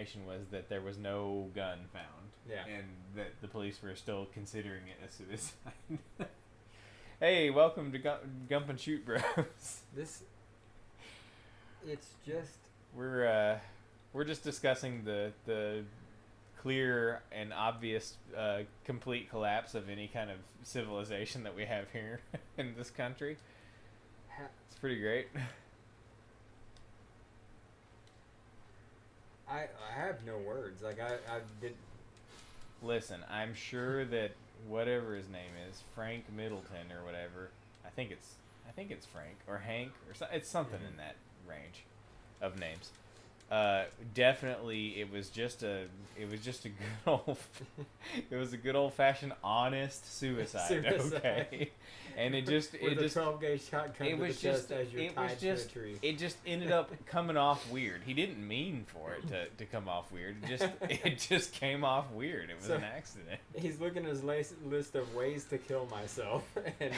information was that there was no gun found. Yeah. And that the police were still considering it a suicide. Hey, welcome to Gump and Shoot Bros. It's just... We're just discussing the clear and obvious complete collapse of any kind of civilization that we have here in this country. It's pretty great. I have no words. Like, I did... Listen, I'm sure that whatever his name is, Frank Middleton or whatever, I think it's Frank or Hank or it's something in that range of names. Definitely, it was just a good old fashioned honest suicide. Okay, and it just with a 12-gauge shotgun to the chest as you're tied to a tree. It just ended up coming off weird. He didn't mean for it to come off weird. It just came off weird. It was an accident. He's looking at his list of ways to kill myself and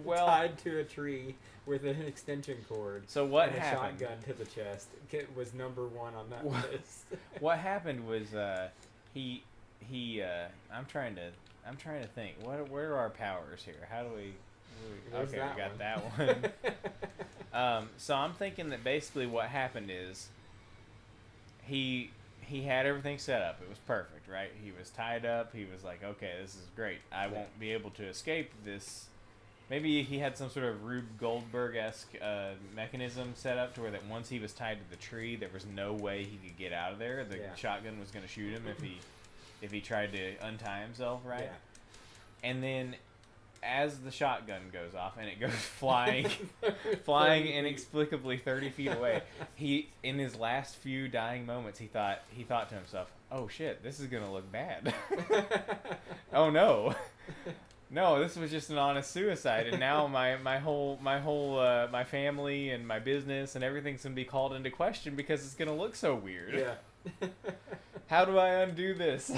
tied to a tree with an extension cord. So what and happened? A shotgun to the chest. It was number one on that list. What happened was he I'm trying to think. Where are our powers here? How do we okay, we got that one. So I'm thinking that basically what happened is he had everything set up. It was perfect, right? He was tied up. He was like, okay, this is great. I won't be able to escape this. Maybe he had some sort of Rube Goldberg-esque mechanism set up to where that once he was tied to the tree, there was no way he could get out of there. The shotgun was going to shoot him if he tried to untie himself, right? Yeah. And then as the shotgun goes off and it goes flying inexplicably 30 feet away, he, in his last few dying moments, he thought to himself, "Oh shit, this is going to look bad." Oh no. No, this was just an honest suicide, and now my family and my business and everything's gonna be called into question because it's gonna look so weird. Yeah. How do I undo this?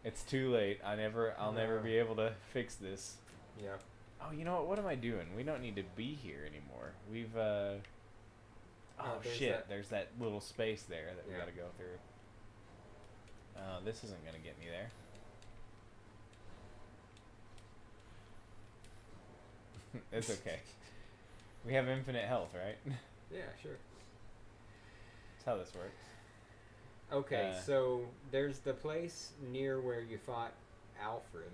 It's too late. I'll never be able to fix this. Yeah. Oh, you know what? What am I doing? We don't need to be here anymore. We've shit. There's that little space there that we gotta go through. This isn't gonna get me there. It's okay. We have infinite health, right? Yeah, sure. That's how this works. Okay, so there's the place near where you fought Alfred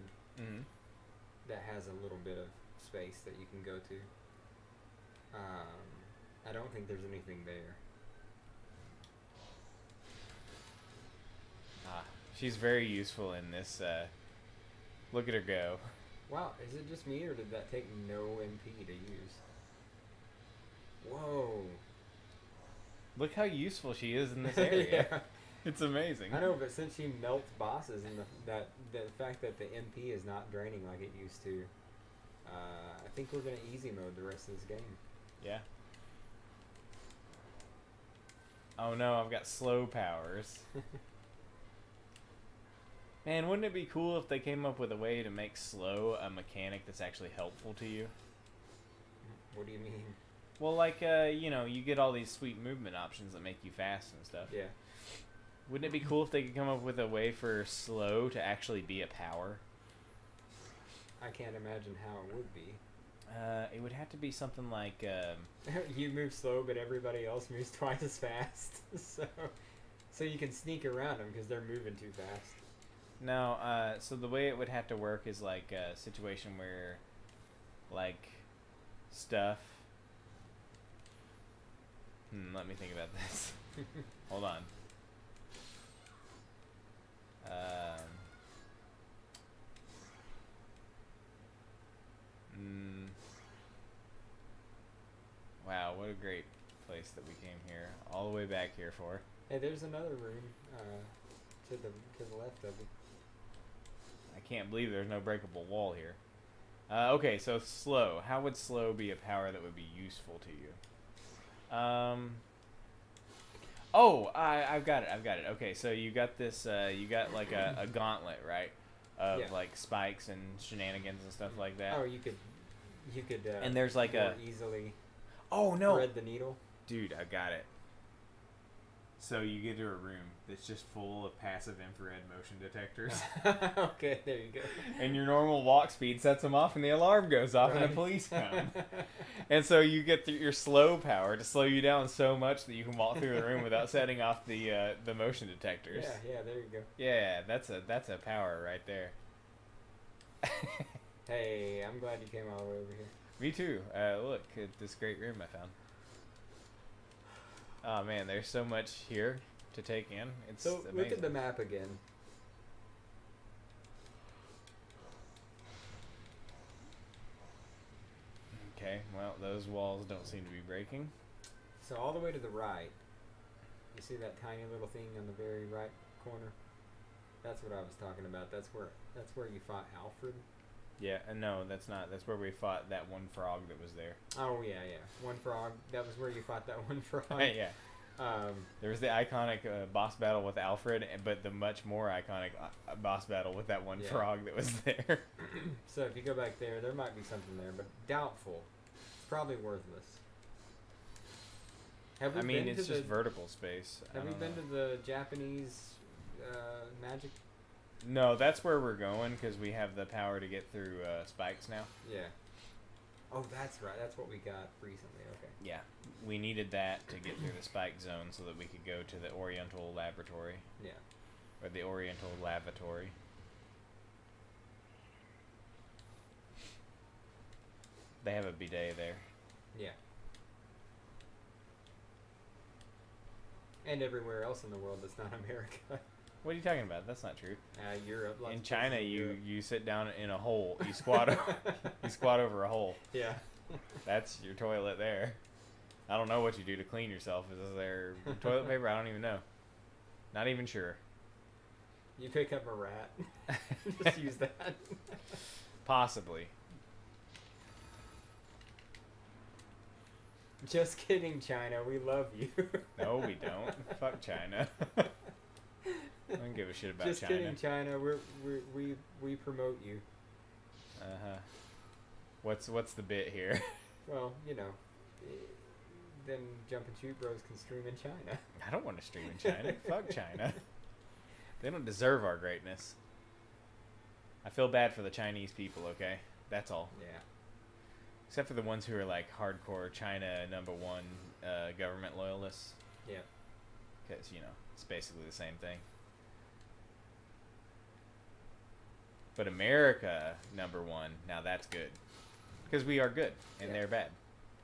that has a little bit of space that you can go to. I don't think there's anything there. She's very useful in this. Look at her go. Wow, is it just me, or did that take no MP to use? Whoa. Look how useful she is in this area. Yeah. It's amazing. I know, but since she melts bosses, and the fact that the MP is not draining like it used to, I think we're going to easy mode the rest of this game. Yeah. Oh no, I've got slow powers. Man, wouldn't it be cool if they came up with a way to make slow a mechanic that's actually helpful to you? What do you mean? Well, like, you get all these sweet movement options that make you fast and stuff. Yeah. Wouldn't it be cool if they could come up with a way for slow to actually be a power? I can't imagine how it would be. It would have to be something like... you move slow, but everybody else moves twice as fast. So you can sneak around them because they're moving too fast. No, so the way it would have to work is like a situation where, like, stuff... let me think about this. Hold on. Wow, what a great place that we came here, all the way back here for. Hey, there's another room to the left of it. I can't believe there's no breakable wall here. Okay, so slow. How would slow be a power that would be useful to you? I've got it. Okay, so you got this, you got like a gauntlet, right? Of like spikes and shenanigans and stuff like that. Oh, you could and there's like more easily thread the needle. Dude, I got it. So you get to a room that's just full of passive infrared motion detectors. Okay, there you go. And your normal walk speed sets them off, and the alarm goes off, and the police come. And so you get your slow power to slow you down so much that you can walk through the room without setting off the motion detectors. Yeah, there you go. Yeah, that's a power right there. Hey, I'm glad you came all the way over here. Me too. Look at this great room I found. Oh man, there's so much here to take in. It's so amazing. Look at the map again. Okay, well, those walls don't seem to be breaking. So all the way to the right, you see that tiny little thing on the very right corner? That's what I was talking about. That's where you fought Alfred. Yeah, no, that's not. That's where we fought that one frog that was there. Oh yeah. One frog. That was where you fought that one frog. Yeah. There was the iconic boss battle with Alfred, but the much more iconic boss battle with that one frog that was there. So if you go back there might be something there, but doubtful. It's probably worthless. I mean, it's just vertical space. Have we been to the Japanese magic? No, that's where we're going because we have the power to get through spikes now. Yeah. Oh, that's right. That's what we got recently. Okay. Yeah, we needed that to get through the spike zone so that we could go to the Oriental Laboratory. Yeah. Or the Oriental Lavatory. They have a bidet there. Yeah. And everywhere else in the world that's not America. What are you talking about? That's not true. Europe. In China, you sit down in a hole. You squat. You squat over a hole. Yeah. That's your toilet there. I don't know what you do to clean yourself. Is there toilet paper? I don't even know. Not even sure. You pick up a rat. Just use that. Possibly. Just kidding, China. We love you. No, we don't. Fuck China. I don't give a shit about Just China. Just kidding, China. We promote you. What's the bit here? Well, then Jump and Shoot Bros can stream in China. I don't want to stream in China. Fuck China. They don't deserve our greatness. I feel bad for the Chinese people, okay? That's all. Yeah. Except for the ones who are like hardcore China #1 government loyalists. Yeah. Because, it's basically the same thing. But America #1, now that's good. Because we are good and they're bad.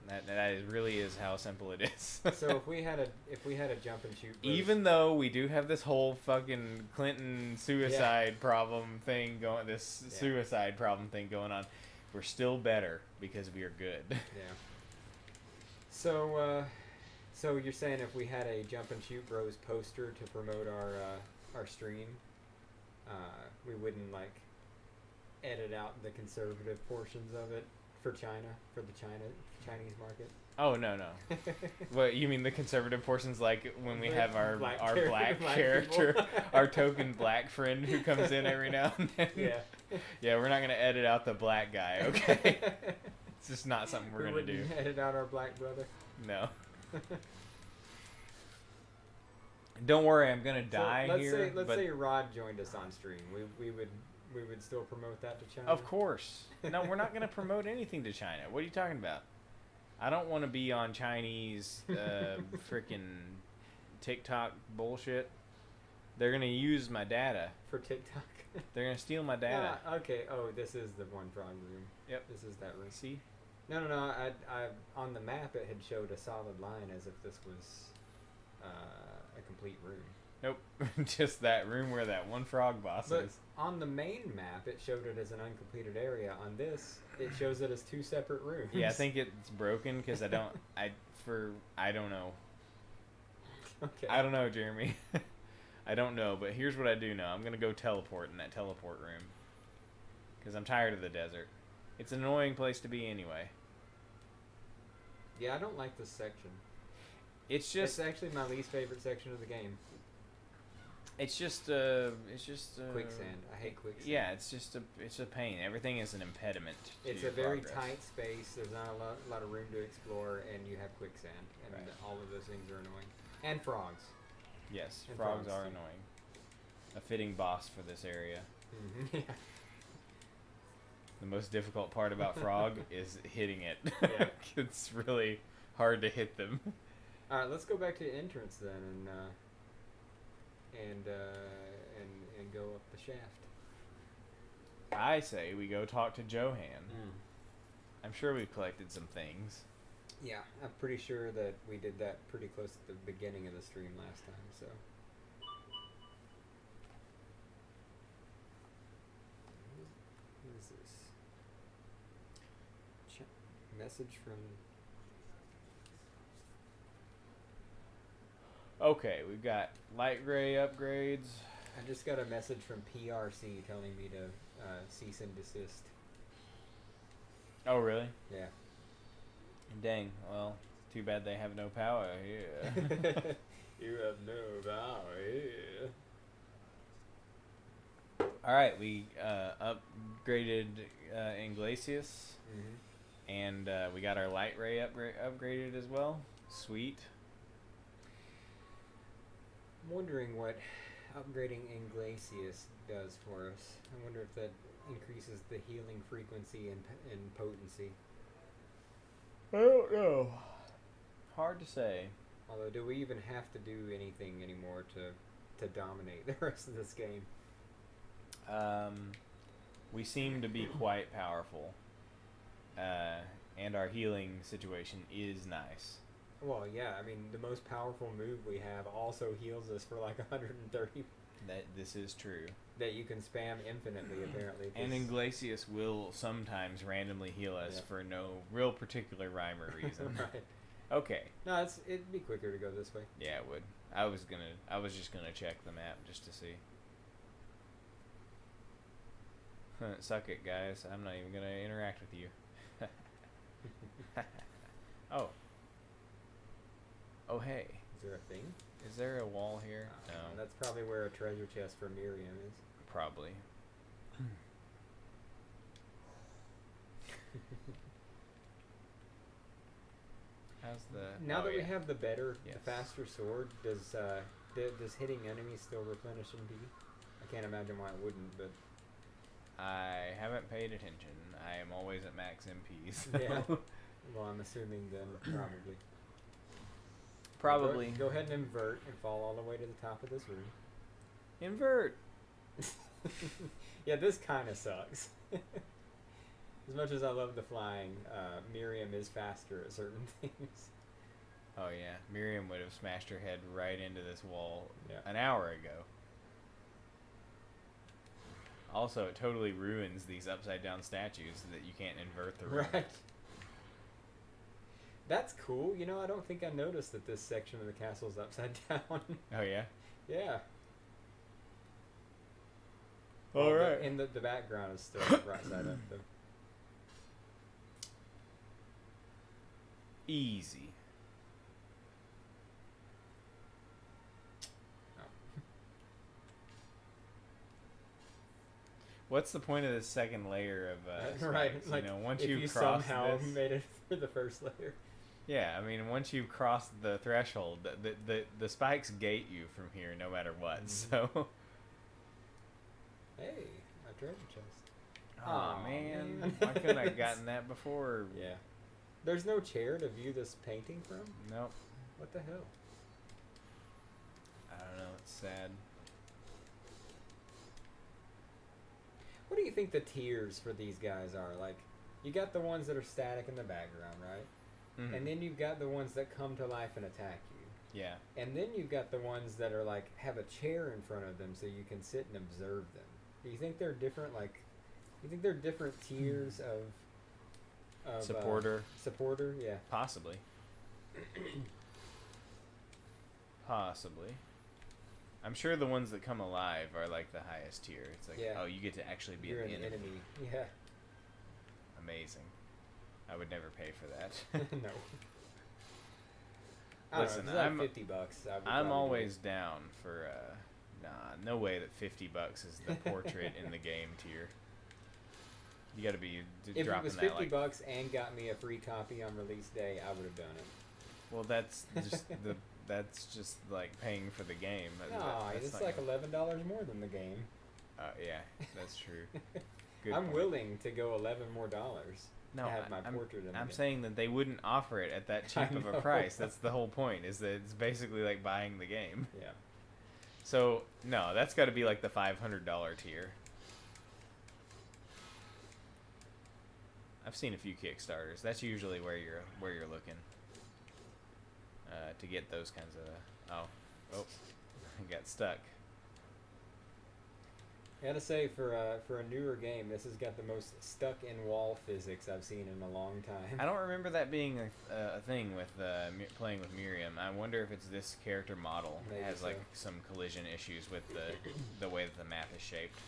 That really is how simple it is. So if we had a Jump and Shoot Bros, even though we do have this whole fucking Clinton suicide problem thing going, suicide problem thing going on, we're still better because we are good. Yeah. So you're saying if we had a Jump and Shoot Bros poster to promote our stream, we wouldn't edit out the conservative portions of it for China, for the Chinese market? Oh no. What you mean the conservative portions, like when we have our black character, our token black friend who comes in every now and then? Yeah. Yeah, we're not gonna edit out the black guy, okay? It's just not something we're gonna do. Edit out our black brother? No. Don't worry, I'm gonna die here. Let's say Rod joined us on stream. We would still promote that to China? Of course. No, we're not going to promote anything to China. What are you talking about? I don't want to be on Chinese freaking TikTok bullshit. They're going to use my data. For TikTok? They're going to steal my data. Okay. Oh, this is the one frog room. Yep. This is that room. See? No. I on the map it had showed a solid line as if this was a complete room. Nope. Just that room where that one frog boss is. On the main map, it showed it as an uncompleted area. On this, it shows it as 2 separate rooms. Yeah, I think it's broken because I don't know. Okay. I don't know, Jeremy. I don't know, but here's what I do know. I'm going to go teleport in that teleport room. Because I'm tired of the desert. It's an annoying place to be anyway. Yeah, I don't like this section. It's actually my least favorite section of the game. It's just quicksand. I hate quicksand. Yeah, it's a pain. Everything is an impediment. It's a very tight space. There's not a lot of room to explore, and you have quicksand, and all of those things are annoying. And frogs. Yes, And frogs are too. annoying. A fitting boss for this area. Yeah. The most difficult part about frog is hitting it. Yeah. It's really hard to hit them. All right, let's go back to the entrance then, and go up the shaft. I say we go talk to Johan. Mm. I'm sure we've collected some things. Yeah, I'm pretty sure that we did that pretty close at the beginning of the stream last time. So. What is this? Message from. Okay, we've got light ray upgrades. I just got a message from PRC telling me to cease and desist. Oh, really? Yeah. Dang. Well, too bad they have no power here. You have no power here. All right, we upgraded Inglesias, and we got our light ray upgraded as well. Sweet. I'm wondering what upgrading Inglesias does for us. I wonder if that increases the healing frequency and potency. I don't know. Hard to say. Although, do we even have to do anything anymore to dominate the rest of this game? We seem to be quite powerful, and our healing situation is nice. Well, yeah, I mean, the most powerful move we have also heals us for like 130. This is true. That you can spam infinitely, apparently. And Inglesias will sometimes randomly heal us for no real particular rhyme or reason. Right. Okay. No, it'd be quicker to go this way. Yeah, it would. I was just gonna check the map just to see. Suck it, guys. I'm not even gonna interact with you. Oh. Oh, hey. Is there a thing? Is there a wall here? No. That's probably where a treasure chest for Miriam is. Probably. How's the... Now that we have the better, Yes. the faster sword, does hitting enemies still replenish MP? I can't imagine why it wouldn't, but... I haven't paid attention. I am always at max MP. So. Yeah. Well, I'm assuming then probably. Probably. Go ahead and invert and fall all the way to the top of this room. Invert. Yeah, this kind of sucks. As much as I love the flying, Miriam is faster at certain things. Oh yeah, Miriam would have smashed her head right into this wall Yeah. an hour ago. Also, it totally ruins these upside down statues so that you can't invert the room. Right. That's cool. You know, I don't think I noticed that this section of the castle is upside down. Oh yeah? Yeah. All right. And the background is still right side up, though. Easy. Oh. What's the point of this second layer of Right, spikes? like, you know, once if you cross somehow this, made it through the first layer. yeah, I mean, once you cross the threshold, the spikes gate you from here no matter what. Mhm. So. Hey, a treasure chest. Oh Aw, man, man. why couldn't I have gotten that before? Yeah. There's no chair to view this painting from? Nope. What the hell? I don't know. It's sad. What do you think the tiers for these guys are? Like, you got the ones that are static in the background, right? Mhm. And then you've got the ones that come to life and attack you. Yeah. And then you've got the ones that are like, have a chair in front of them so you can sit and observe them. Do you think they're different, like, you think they're different tiers of Supporter. Supporter, yeah. Possibly. Possibly. I'm sure the ones that come alive are like the highest tier. It's like, Yeah. oh, you get to actually be You're an an enemy. enemy. Yeah. Amazing. I would never pay for that. No. I don't Listen, know, if it's like I'm- $50. I would I'm probably do always it. down for, no way that $50 is the portrait in the game tier. You gotta be If it dropping was that $50 like... and got me a free copy on release day, I would have done it. Well, that's just that's just like paying for the game. No, it's like $11 more than the game. Yeah, that's true. I'm willing to go $11 more to have my portrait in I'm it. saying that they wouldn't offer it at that cheap of a price. That's the whole point, is that it's basically like buying the game. Yeah. So, no, that's got to be like the $500 tier. I've seen a few Kickstarters. That's usually where you're looking to get those kinds of... Oh, I got stuck. I gotta say, for a newer game, this has got the most stuck-in-wall physics I've seen in a long time. I don't remember that being a thing with playing with Miriam. I wonder if it's this character model has like some collision issues with the way that the map is shaped.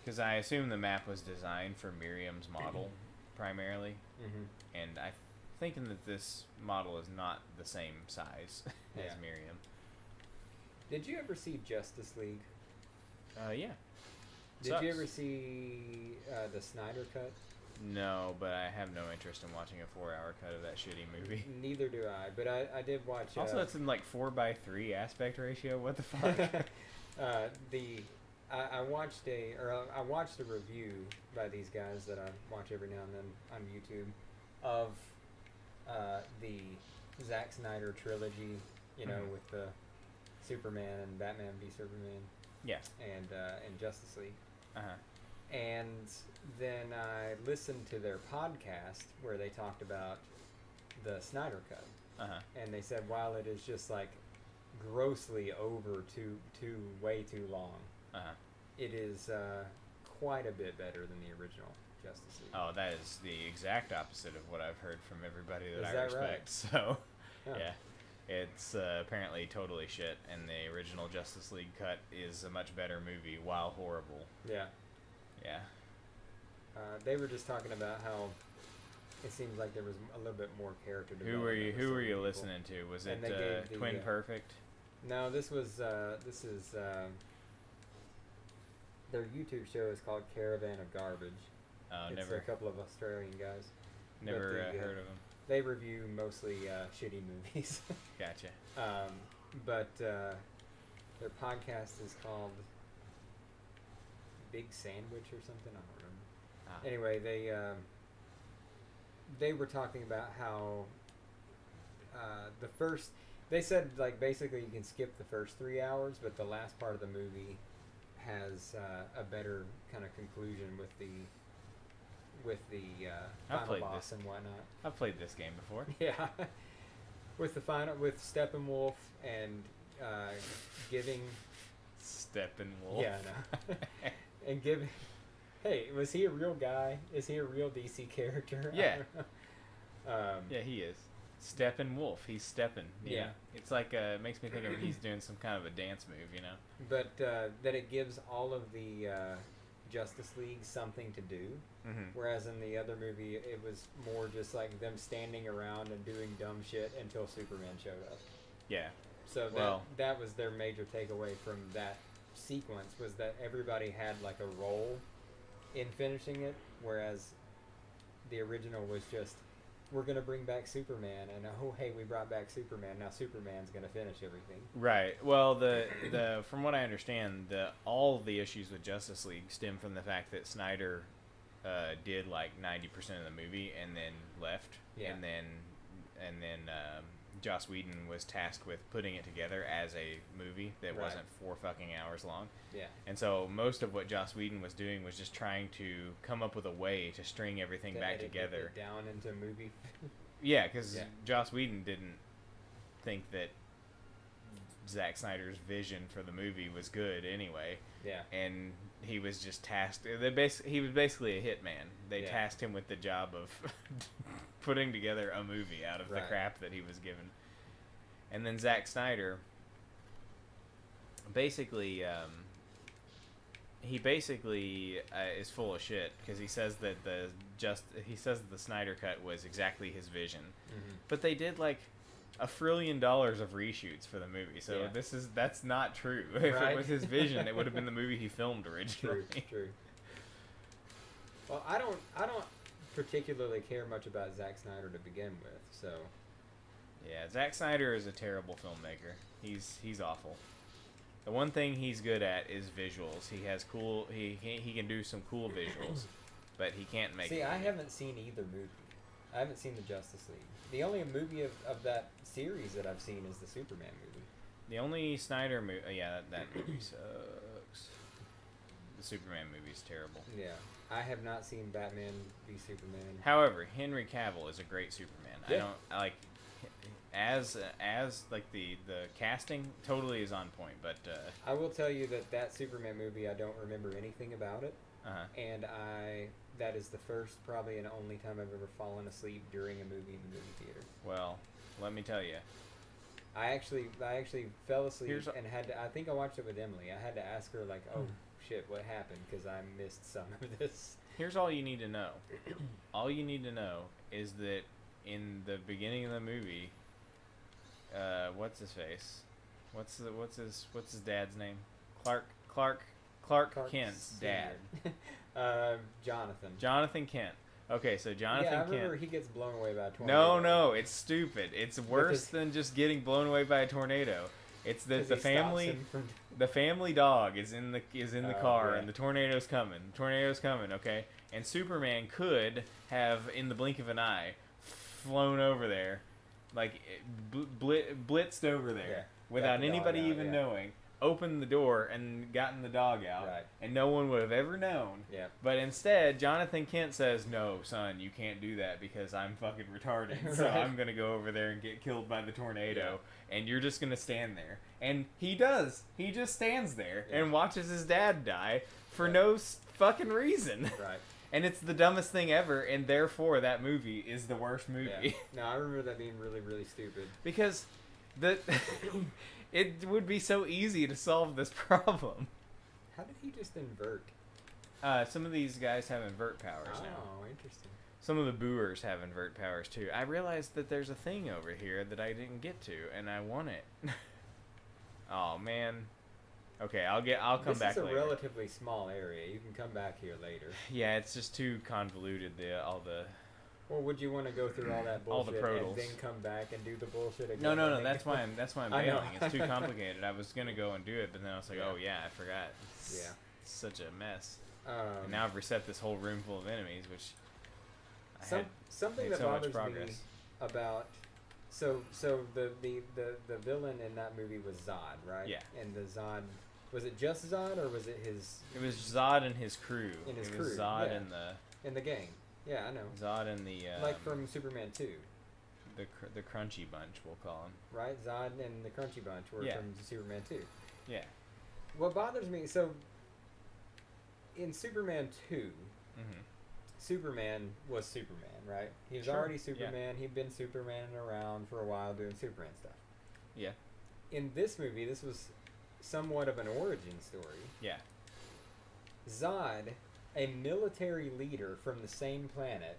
Because I assume the map was designed for Miriam's model primarily, and I'm thinking that this model is not the same size as Miriam. Did you ever see Justice League? Yeah. Did you ever see the Snyder Cut? No, but I have no interest in watching a 4-hour cut of that shitty movie. Neither do I, but I did watch... Also, it's in like 4:3 aspect ratio. What the fuck? I watched a review by these guys that I watch every now and then on YouTube of the Zack Snyder trilogy, you know, with the Superman and Batman v Superman. Yeah. And Justice League. Uh-huh. And then I listened to their podcast where they talked about the Snyder Cut. Uh-huh. And they said while it is just like grossly over way too long, it is quite a bit better than the original Justice League. Oh, that is the exact opposite of what I've heard from everybody that Is I that respect. right? So, Yeah. yeah. It's apparently totally shit, and the original Justice League cut is a much better movie, while horrible. Yeah. Yeah. They were just talking about how it seems like there was a little bit more character development. Who were you listening to? Was it Twin Perfect? No, this is their YouTube show is called Caravan of Garbage. Oh, it's never. a couple of Australian guys. Never heard of them. They review mostly shitty movies. Gotcha. But their podcast is called Big Sandwich or something. I don't remember. Anyway, they were talking about how they said like basically you can skip the first 3 hours, but the last part of the movie has a better kind of conclusion with the final boss and whatnot. I've played this game before. Yeah, with Steppenwolf and giving Steppenwolf. Yeah, no, and giving. Hey, was he a real guy? Is he a real DC character? Yeah. Yeah, he is. Steppenwolf. He's stepping. Yeah. It's like it makes me think of he's doing some kind of a dance move, you know. But that it gives all of the Justice League something to do. Whereas in the other movie, it was more just like them standing around and doing dumb shit until Superman showed up. Yeah. So that was their major takeaway from that sequence, was that everybody had like a role in finishing it, whereas the original was just, we're going to bring back Superman, and oh hey, we brought back Superman, now Superman's going to finish everything. Right. Well, the from what I understand, all the issues with Justice League stem from the fact that Snyder did like 90% of the movie and then left. Yeah. And then Joss Whedon was tasked with putting it together as a movie that wasn't 4 fucking hours long. Yeah. And so most of what Joss Whedon was doing was just trying to come up with a way to string everything back together. It down into a movie. Yeah, because Joss Whedon didn't think that Zack Snyder's vision for the movie was good anyway. Yeah. And he was just tasked. He was basically a hitman. They tasked him with the job of putting together a movie out of the crap that he was given. And then Zack Snyder basically is full of shit, because he says that the Snyder Cut was exactly his vision. But they did like $1 trillion of reshoots for the movie, so that's not true. If it was his vision, it would have been the movie he filmed originally. True. Well, I don't particularly care much about Zack Snyder to begin with, so Yeah, Zack Snyder is a terrible filmmaker. He's awful. The one thing he's good at is visuals. He has cool. He can do some cool visuals, but he can't make. See, I haven't seen either movie. I haven't seen the Justice League. The only movie of that series that I've seen is the Superman movie. The only Snyder movie. Yeah, that movie sucks. The Superman movie is terrible. Yeah, I have not seen Batman v Superman. However, Henry Cavill is a great Superman. Yeah. I don't like. As like the casting totally is on point, but I will tell you that Superman movie, I don't remember anything about it, and that is the first, probably, and only time I've ever fallen asleep during a movie in the movie theater. Well, let me tell you, I actually fell asleep and had to. I think I watched it with Emily. I had to ask her like, "Oh shit, what happened?" Because I missed some of this. Here's all you need to know. All you need to know is that in the beginning of the movie. What's his face? What's his dad's name? Clark Kent's dad. Jonathan. Jonathan Kent. Okay, so Jonathan Kent. Yeah, I remember he gets blown away by a tornado. No, it's stupid. It's worse than just getting blown away by a tornado. It's that the family dog is in the car and the tornado's coming. Okay, and Superman could have in the blink of an eye flown over there. Like, blitzed over there without anybody even knowing, opened the door and gotten the dog out, and no one would have ever known. Yeah. But instead, Jonathan Kent says, "No, son, you can't do that because I'm fucking retarded. So I'm gonna go over there and get killed by the tornado, and you're just gonna stand there." And he does. He just stands there and watches his dad die for no fucking reason. Right. And it's the dumbest thing ever, and therefore that movie is the worst movie. Yeah. No, I remember that being really, really stupid. Because it would be so easy to solve this problem. How did he just invert? Some of these guys have invert powers now. Oh, interesting. Some of the booers have invert powers too. I realized that there's a thing over here that I didn't get to, and I want it. Oh man. Okay, I'll come back later. This is a relatively small area. You can come back here later. Yeah, it's just too convoluted. Or would you want to go through all that bullshit all the prodals. and then come back and do the bullshit again? No. That's why I'm bailing. It's too complicated. I was gonna go and do it, but then I was like, oh yeah, I forgot. It's such a mess. And now I've reset this whole room full of enemies, which something that bothers me about. So the villain in that movie was Zod, right? Yeah. And the Zod, was it just Zod or was it his? It was Zod and his crew. It was Zod and the gang. Yeah, I know. Zod and the like from Superman 2. The Crunchy Bunch, we'll call them. Right, Zod and the Crunchy Bunch were from Superman 2. Yeah. What bothers me, so in Superman 2, Superman was Superman, right? He was already Superman. He'd been Superman around for a while doing Superman stuff. Yeah. In this movie, this was somewhat of an origin story. Yeah. Zod, a military leader from the same planet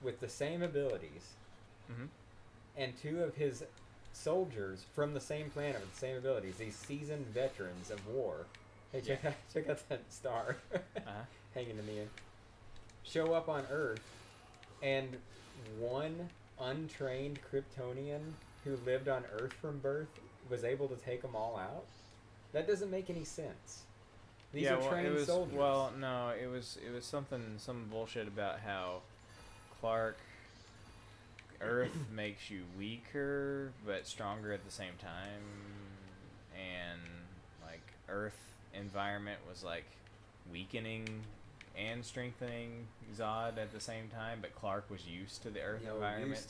with the same abilities, and two of his soldiers from the same planet with the same abilities, these seasoned veterans of war. Hey, check out that star hanging in the end. Show up on Earth, and one untrained Kryptonian who lived on Earth from birth was able to take them all out? That doesn't make any sense. These are trained soldiers. Well, no, it was some bullshit about how Earth makes you weaker but stronger at the same time, and like Earth environment was like weakening and strengthening Zod at the same time, but Clark was used to the Earth environment,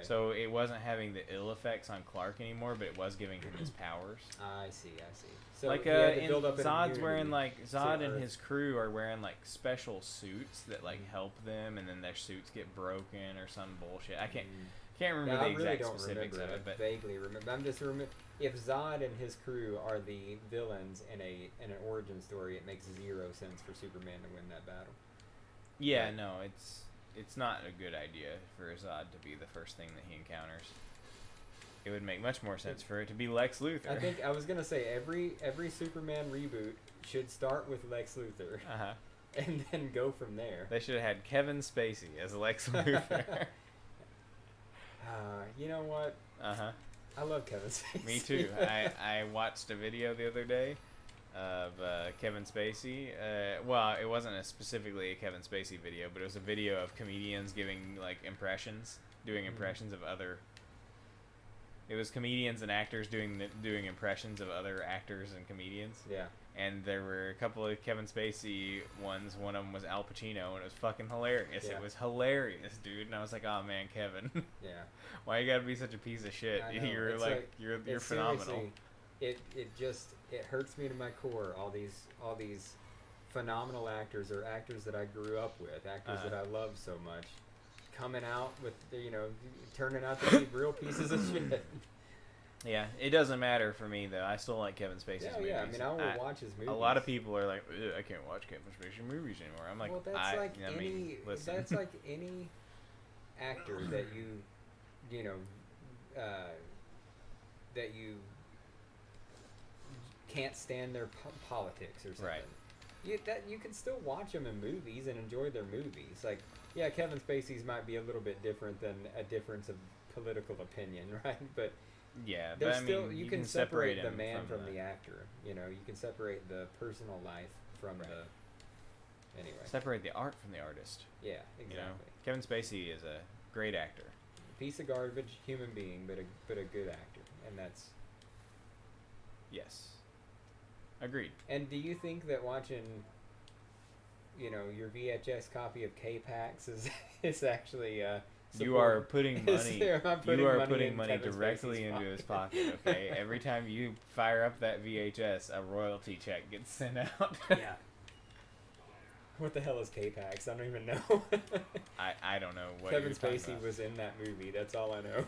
so it wasn't having the ill effects on Clark anymore, but it was giving him his powers. I see. So like Zod's wearing Zod and his crew are wearing like special suits that like help them, and then their suits get broken or some bullshit. I can't remember the exact specifics of it, but vaguely remember. I'm just if Zod and his crew are the villains in an origin story, it makes zero sense for Superman to win that battle. Yeah, no, it's not a good idea for Zod to be the first thing that he encounters. It would make much more sense for it to be Lex Luthor. I think I was gonna say every Superman reboot should start with Lex Luthor, and then go from there. They should have had Kevin Spacey as Lex Luthor. You know what? I love Kevin Spacey. Me too. I watched a video the other day of Kevin Spacey. Well, it wasn't specifically a Kevin Spacey video, but it was a video of comedians giving like impressions, doing impressions of other. It was comedians and actors doing impressions of other actors and comedians. Yeah. And there were a couple of Kevin Spacey ones. One of them was Al Pacino, and it was fucking hilarious. Yeah. It was hilarious, dude. And I was like, oh man, Kevin. Yeah. Why you gotta be such a piece of shit? You're like you're phenomenal. It hurts me to my core. All these phenomenal actors or actors that I grew up with, actors that I love so much, coming out with turning out to be real pieces of shit. Yeah, it doesn't matter for me though. I still like Kevin Spacey's movies. Yeah, I mean, I will watch his movies. A lot of people are like, I can't watch Kevin Spacey movies anymore. I'm like, well, that's like any actor that that you can't stand their politics or something. Right. You can still watch them in movies and enjoy their movies. Like, yeah, Kevin Spacey's might be a little bit different than a difference of political opinion, right? But yeah, but I mean, you can separate the man from the actor. You can separate the personal life from the. Anyway. Separate the art from the artist. Yeah, exactly. Kevin Spacey is a great actor. Piece of garbage, human being, but a good actor, and that's. Yes. Agreed. And do you think that watching, your VHS copy of K-Pax is actually you are putting money. You are putting money directly into his pocket. Okay. Every time you fire up that VHS, a royalty check gets sent out. Yeah. What the hell is K-Pax? I don't even know. I don't know what Kevin Spacey was in that movie. That's all I know.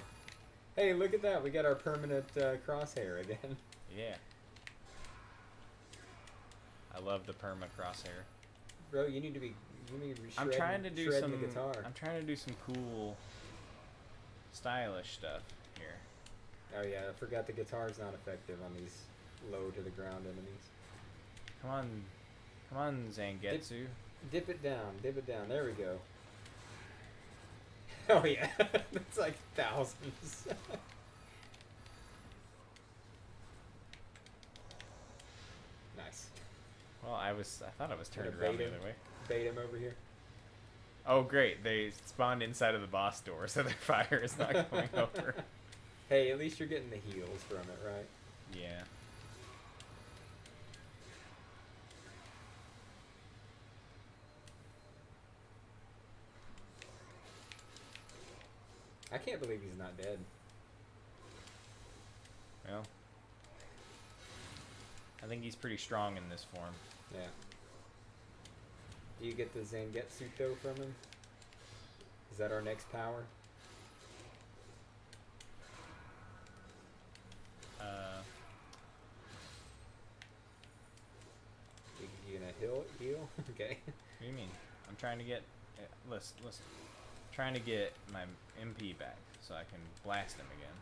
Hey, look at that. We got our permanent crosshair again. Yeah. I love the perma crosshair. Bro, you need to be I'm trying to do some the guitar. I'm trying to do some cool stylish stuff here. Oh yeah, I forgot the guitar's not effective on these low to the ground enemies. Come on, Zangetsu. Dip it down. There we go. Oh yeah, that's like thousands. Nice. Well, I thought I was turned around the other way. Bait him over here. Oh great, they spawned inside of the boss door, so their fire is not going over. Hey, at least you're getting the heals from it, right? Yeah. I can't believe he's not dead. Well, I think he's pretty strong in this form. Yeah. Do you get the Zangetsu though from him? Is that our next power? You gonna heal? Okay. What do you mean? I'm trying to get. Listen. Trying to get my MP back so I can blast him again.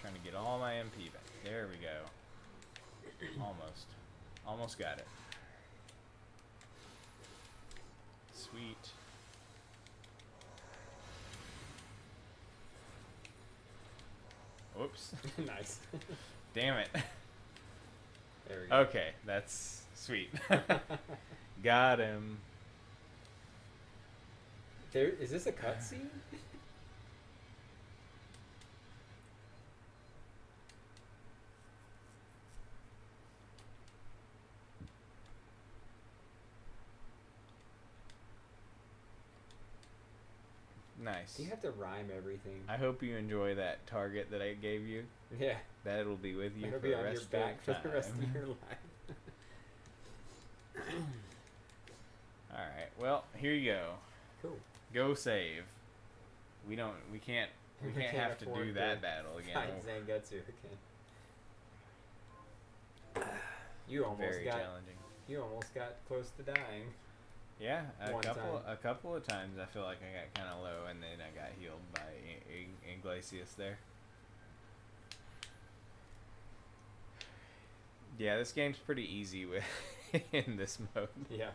Trying to get all my MP back. There we go. Almost got it. Sweet. Whoops. Nice. Damn it. There we go. Okay, that's sweet. Got him. Is this a cutscene? Nice. Do you have to rhyme everything? I hope you enjoy that target that I gave you. Yeah. That'll be with you It'll for be the on rest your of back for time. the rest of your life. Alright, well, here you go. Cool. Go save. We can't have to do that battle again. Fight Zangetsu again. You almost Very challenging. You almost got close to dying. Yeah, a couple of times I feel like I got kind of low, and then I got healed by Iglesias there. Yeah, this game's pretty easy with in this mode. Yeah.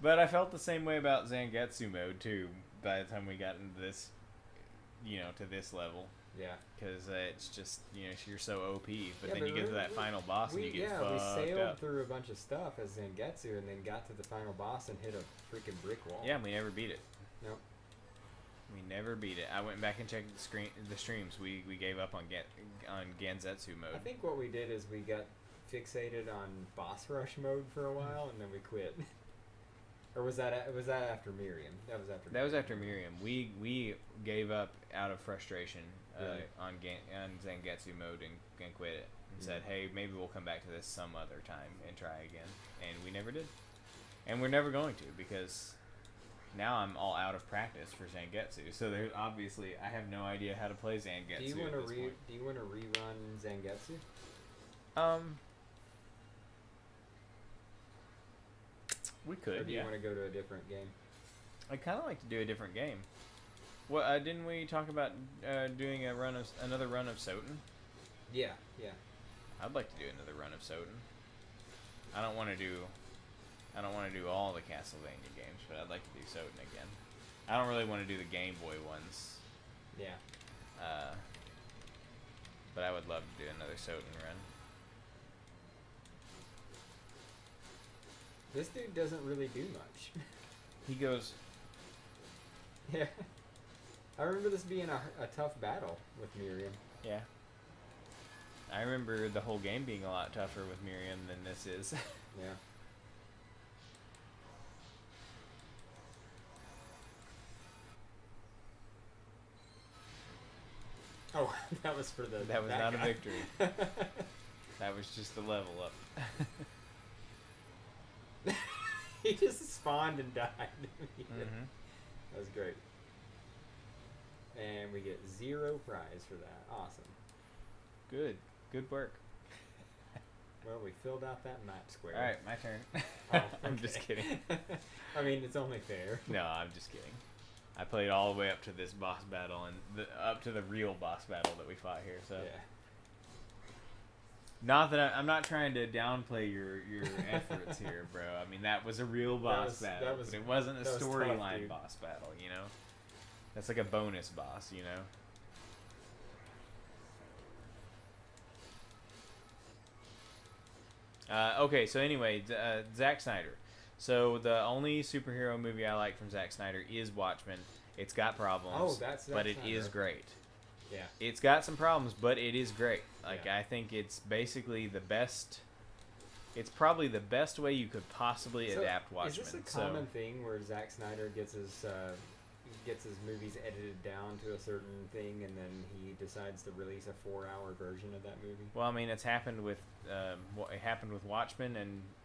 But I felt the same way about Zangetsu mode too. By the time we got into this, to this level. Yeah. Because it's just, you're so OP. But then you get to that final boss and you get fucked we sailed up. through a bunch of stuff as Zangetsu and then got to the final boss and hit a freaking brick wall. Yeah, we never beat it. Nope. We never beat it. I went back and checked the streams. We gave up on Genzetsu mode. I think what we did is we got fixated on boss rush mode for a while and then we quit. Or was that after Miriam? That was after Miriam. We gave up out of frustration Really? on Zangetsu mode and quit it and said, hey, maybe we'll come back to this some other time and try again. And we never did. And we're never going to, because now I'm all out of practice for Zangetsu. So there's obviously I have no idea how to play Zangetsu. Do you want to rerun Zangetsu? We could. Or do you want to go to a different game? I'd kind of like to do a different game. Well, didn't we talk about doing another run of Soten? Yeah. I'd like to do another run of Soten. I don't want to do all the Castlevania games, but I'd like to do Soten again. I don't really want to do the Game Boy ones. Yeah. But I would love to do another Soten run. This dude doesn't really do much. He goes... Yeah. I remember this being a tough battle with Miriam. Yeah. I remember the whole game being a lot tougher with Miriam than this is. Yeah. Oh, that was for the... That was not guy. a victory. That was just a level up. He just spawned and died. Mm-hmm. That was great. And we get 0 prize for that. Awesome. Good work. Well, we filled out that map square. All right, my turn. Oh, I'm just kidding. I mean, it's only fair. No, I'm just kidding. I played all the way up to this boss battle and up to the real boss battle that we fought here. So, Yeah. not that I'm not trying to downplay your efforts here, bro. I mean, that was a real boss battle, but it wasn't a storyline boss battle. That's like a bonus boss. Okay, so anyway, Zack Snyder. So the only superhero movie I like from Zack Snyder is Watchmen. It's got problems, but it is great. Yeah. It's got some problems, but it is great. Yeah. I think it's basically the best. It's probably the best way you could possibly adapt Watchmen. Is this a common thing where Zack Snyder gets his movies edited down to a certain thing, and then he decides to release a 4-hour version of that movie? Well, I mean, it happened with Watchmen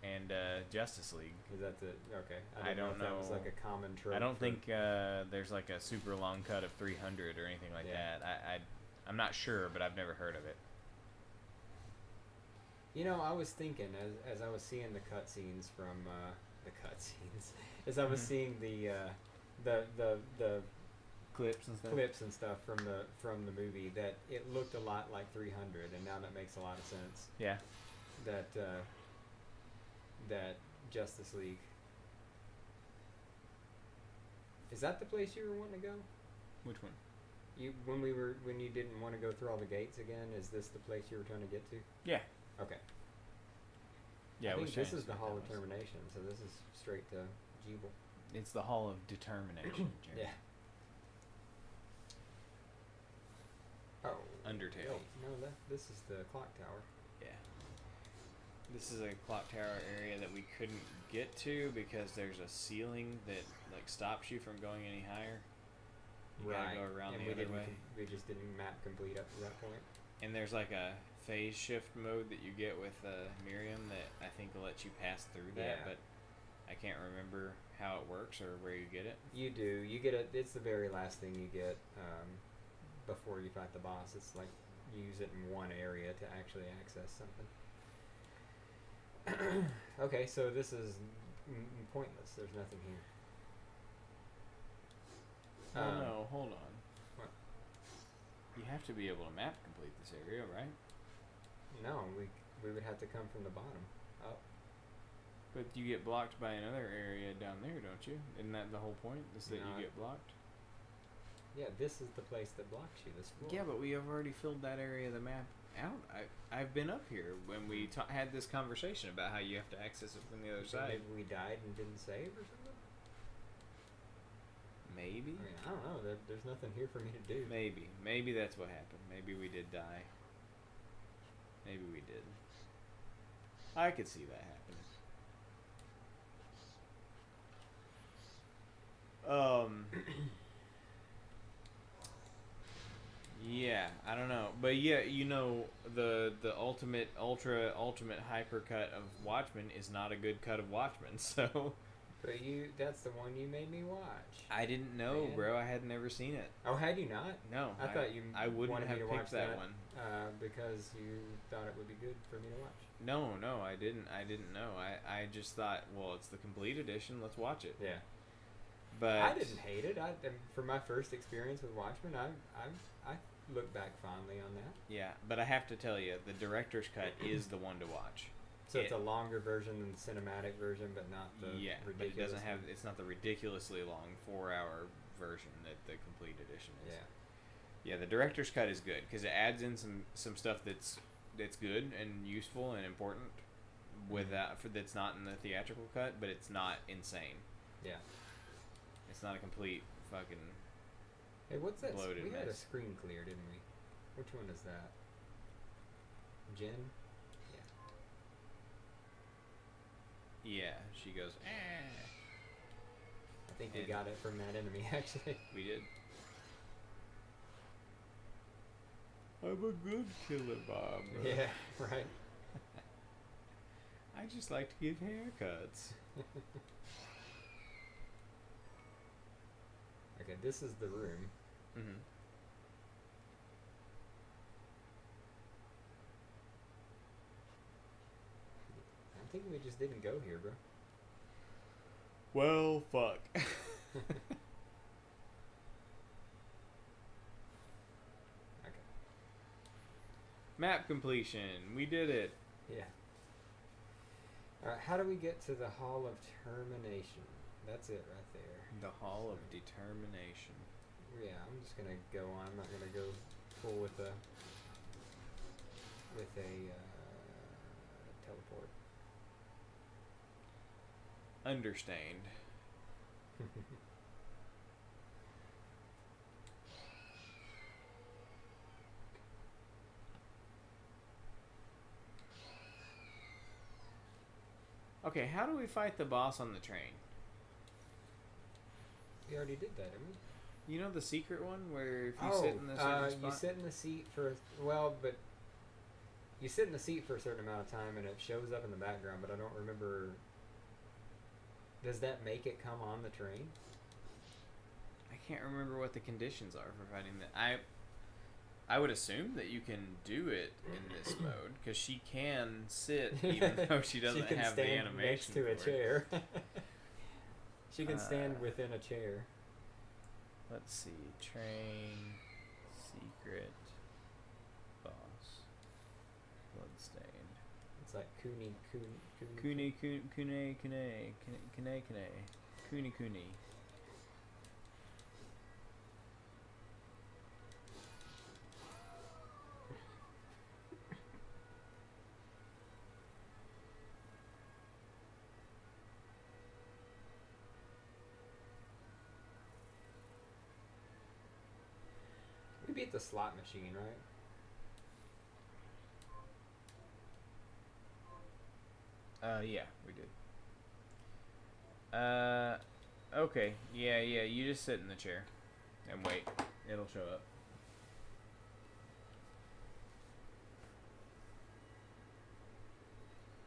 and Justice League. Is that the okay? I don't know. If that was like a common trope. I don't think there's like a super long cut of 300 or anything like that. I'm not sure, but I've never heard of it. I was thinking as I was seeing the cutscenes from as I was seeing the clips and stuff from the movie, that it looked a lot like 300, and now that makes a lot of sense. Yeah. That Justice League. Is that the place you were wanting to go? Which one? When you didn't want to go through all the gates again, is this the place you were trying to get to? Yeah. Okay. Yeah, I think this is the Hall of Termination, so this is straight to Jeeble. It's the Hall of Determination, Jerry. Yeah. Oh. Undertale. Wait, no, this is the clock tower. Yeah. This is a clock tower area that we couldn't get to because there's a ceiling that stops you from going any higher. You gotta go around the other way. We just didn't map complete up to that point. And there's like a phase shift mode that you get with Miriam that I think will let you pass through that, but I can't remember how it works or where you get it. You do. You get it. It's the very last thing you get before you fight the boss. It's like you use it in one area to actually access something. Okay, so this is pointless. There's nothing here. No, hold on. What? You have to be able to map complete this area, right? No, we would have to come from the bottom up. But you get blocked by another area down there, don't you? Isn't that the whole point? Is that you get blocked? Yeah, this is the place that blocks you. This floor. Yeah, but we have already filled that area of the map out. I've been up here when we had this conversation about how you have to access it from the other side. Maybe we died and didn't save or something? Maybe? I mean, I don't know. There's nothing here for me to do. Maybe. Maybe that's what happened. Maybe we did die. Maybe we did. I could see that happening. Yeah, I don't know. But yeah, you know, the ultimate hyper cut of Watchmen is not a good cut of Watchmen, so But that's the one you made me watch. I didn't know, man. Bro. I had never seen it. Oh, had you not? No. I thought you I wouldn't wanted have me to picked watch that one. Because you thought it would be good for me to watch. No, I didn't know. I just thought, well, it's the complete edition. Let's watch it. Yeah. But I didn't hate it. For my first experience with Watchmen, I look back fondly on that. Yeah, but I have to tell you, the director's cut is the one to watch. So it's a longer version than the cinematic version, but not the but it doesn't have. It's not the ridiculously long 4-hour version that the complete edition is. Yeah, the director's cut is good because it adds in some stuff that's good and useful and important that's not in the theatrical cut, but it's not insane. Yeah. It's not a complete fucking. Hey, what's that? Bloated We had a mess. screen clear, didn't we? Which one is that? Jen? Yeah, she goes, eh. I think we got it from that enemy, actually. We did. I'm a good killer, Bob. Yeah, right. I just like to give haircuts. Okay, this is the room. Mm-hmm. I think we just didn't go here, bro. Well, fuck. Okay. Map completion. We did it. Yeah. Alright, how do we get to the Hall of Termination? That's it right there. The Hall of Determination. Yeah, I'm just gonna go on. I'm not gonna go full with a teleport. Understained. Okay, how do we fight the boss on the train? We already did that, didn't we? You know the secret one where if you sit in the certain spot? You sit in the seat for but you sit in the seat for a certain amount of time and it shows up in the background, but I don't remember. Does that make it come on the train? I can't remember what the conditions are for fighting that. I would assume that you can do it in this mode because she can sit even though she doesn't have the animation next to a chair. She can stand within a chair. Let's see. Train, secret, boss, bloodstained. It's like Kuni. Kune. We beat the slot machine, right? Yeah, we did. Okay. Yeah, you just sit in the chair and wait. It'll show up.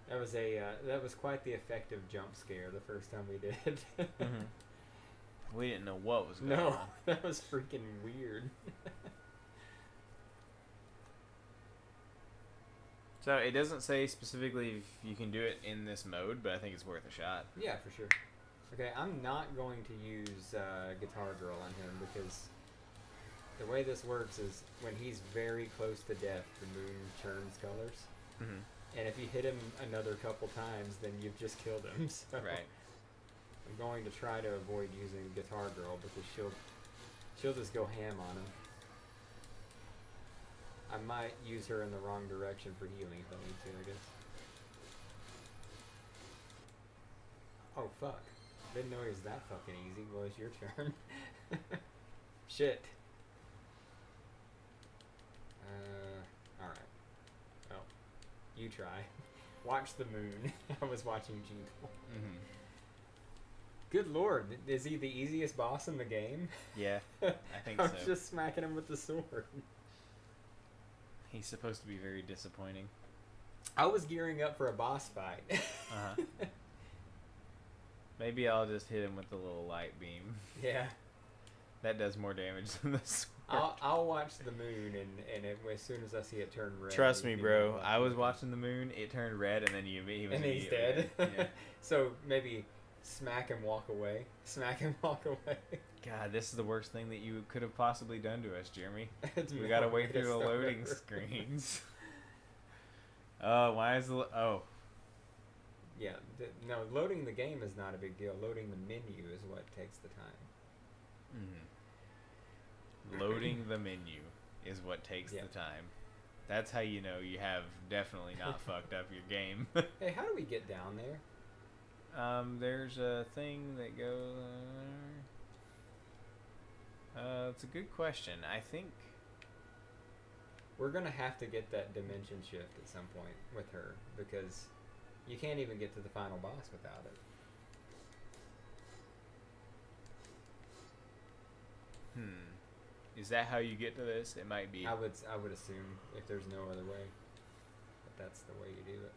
That was quite the effective jump scare the first time we did. Mm-hmm. We didn't know what was going on. No, that was freaking weird. So it doesn't say specifically if you can do it in this mode, but I think it's worth a shot. Yeah, for sure. Okay, I'm not going to use Guitar Girl on him because the way this works is when he's very close to death, the moon turns colors. Mm-hmm. And if you hit him another couple times, then you've just killed him. So Right. I'm going to try to avoid using Guitar Girl because She'll just go ham on him. I might use her in the wrong direction for healing if I need to, I guess. Oh, fuck. Didn't know he was that fucking easy. Well, it's your turn. Shit. Alright. Well, you try. Watch the moon. I was watching Jingle. Mm-hmm. Good lord, is he the easiest boss in the game? Yeah, I think so. I was just smacking him with the sword. He's supposed to be very disappointing. I was gearing up for a boss fight. Uh-huh. Maybe I'll just hit him with the little light beam. Yeah. That does more damage than the sword. I'll watch the moon, and as soon as I see it turn red... Trust me, bro. I was watching the moon, it turned red, and then he was and he's dead. Yeah. So maybe smack him, walk away. Smack him, walk away. God, this is the worst thing that you could have possibly done to us, Jeremy. We no gotta wait way through to the start loading over. screens. Oh, why is the... Oh. Yeah, no, loading the game is not a big deal. Loading the menu is what takes the time. Mm-hmm. Loading the menu is what takes the time. That's how you know you have definitely not fucked up your game. Hey, how do we get down there? There's a thing that goes... it's a good question. I think... We're going to have to get that dimension shift at some point with her, because you can't even get to the final boss without it. Is that how you get to this? It might be. I would assume if there's no other way, but that's the way you do it.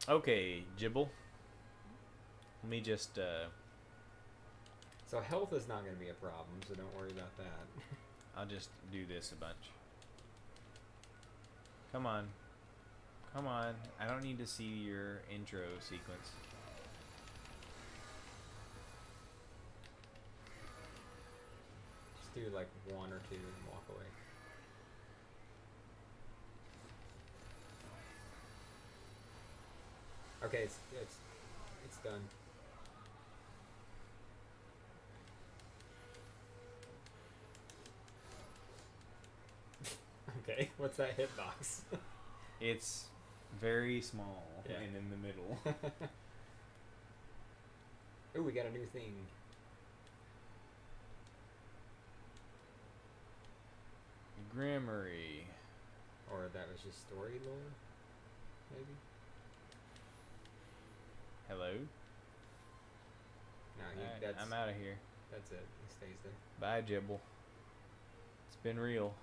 Okay, Jibble. Let me just... So health is not going to be a problem, so don't worry about that. I'll just do this a bunch. Come on. Come on. I don't need to see your intro sequence. Just do like one or two and walk away. Okay, it's done. Okay, what's that hitbox? It's very small Yeah. and in the middle. Ooh, we got a new thing. Grammary. Or that was just story lore, maybe? Hello? No, Alright, I'm out of here. That's it. He stays there. Bye, Jibble. It's been real.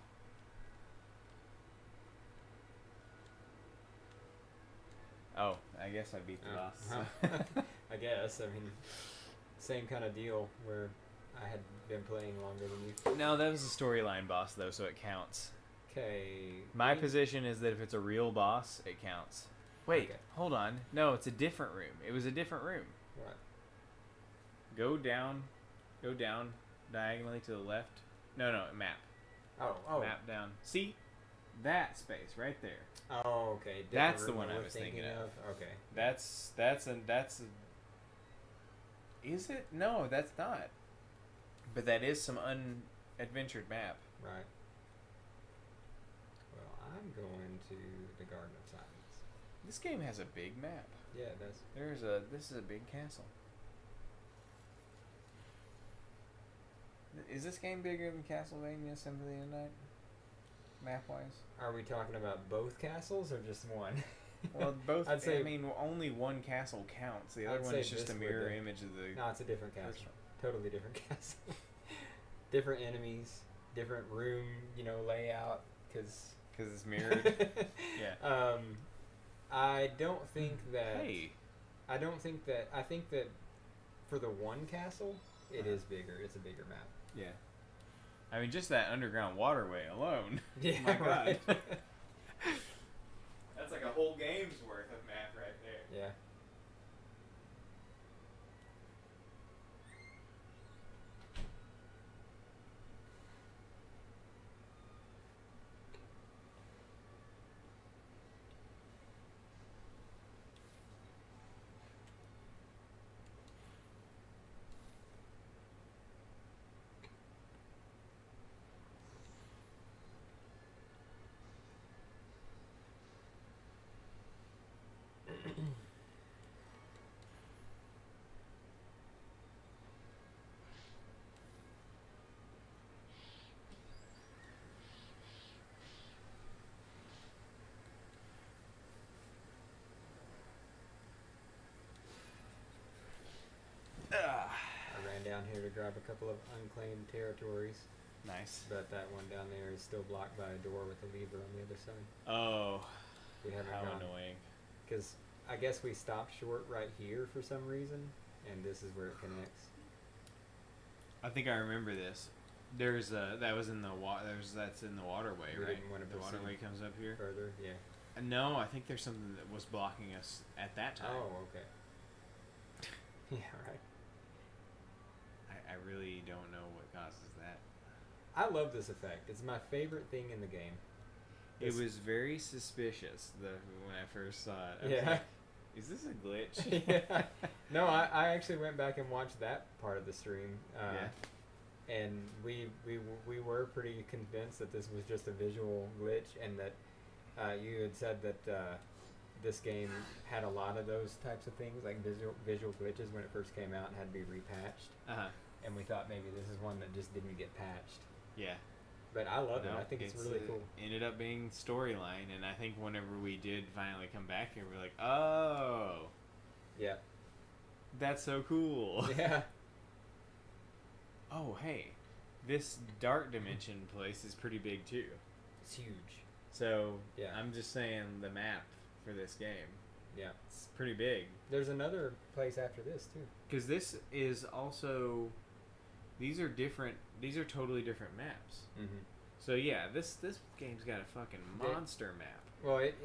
Oh, I guess I beat the boss. I guess. I mean, same kind of deal where I had been playing longer than you. No, that was a storyline boss, though, so it counts. Okay. My position is that if it's a real boss, it counts. Wait, Okay. hold on. No, it's a different room. It was a different room. What? Go down diagonally to the left. No, map. Oh. Map down. See? That space right there. Oh, okay. That's the room one I we're was thinking of. Okay. That's is it? No, that's not. But that is some unadventured map. Right. Well, I'm going to the Garden of Silence. This game has a big map. Yeah, it does. This is a big castle. Is this game bigger than Castlevania Symphony of the Night? Map-wise? Are we talking about both castles or just one? Well, both. I'd say, I mean, only one castle counts. The other I'd one say is just a this mirror would- image of the. No, it's a different castle. First one. Totally different castle. Different enemies, different room, layout, because it's mirrored. Yeah. I don't think that. Hey. I think that for the one castle, it is bigger. It's a bigger map. Yeah. I mean, just that underground waterway alone. Yeah, My God. right. That's like a whole game's worth of map right there. Yeah. down here to grab a couple of unclaimed territories. Nice. But that one down there is still blocked by a door with a lever on the other side. Oh, We haven't how gone. annoying. Because I guess we stopped short right here for some reason, and this is where it connects. I think I remember this. There's that was in the that's in the waterway, We right? didn't want to The proceed waterway comes up here. further, yeah. No, I think there's something that was blocking us at that time. Oh, okay. Yeah, right. I really don't know what causes that. I love this effect. It's my favorite thing in the game. It was very suspicious when I first saw it. I was Yeah. like, is this a glitch? Yeah. No, I actually went back and watched that part of the stream. Yeah. And we were pretty convinced that this was just a visual glitch, and that you had said that this game had a lot of those types of things, like visual glitches when it first came out and had to be repatched. Uh-huh. And we thought maybe this is one that just didn't get patched. Yeah. But I love it. I think it's really cool. Ended up being storyline, and I think whenever we did finally come back here, we're like, oh, Yeah. that's so cool. Yeah. Oh, hey, this dark dimension place is pretty big too. It's huge. So Yeah. I'm just saying the map for this game. Yeah. It's pretty big. There's another place after this too. Because this is also, these are different. These are totally different maps. Mm-hmm. So yeah, this game's got a fucking monster map. Well, it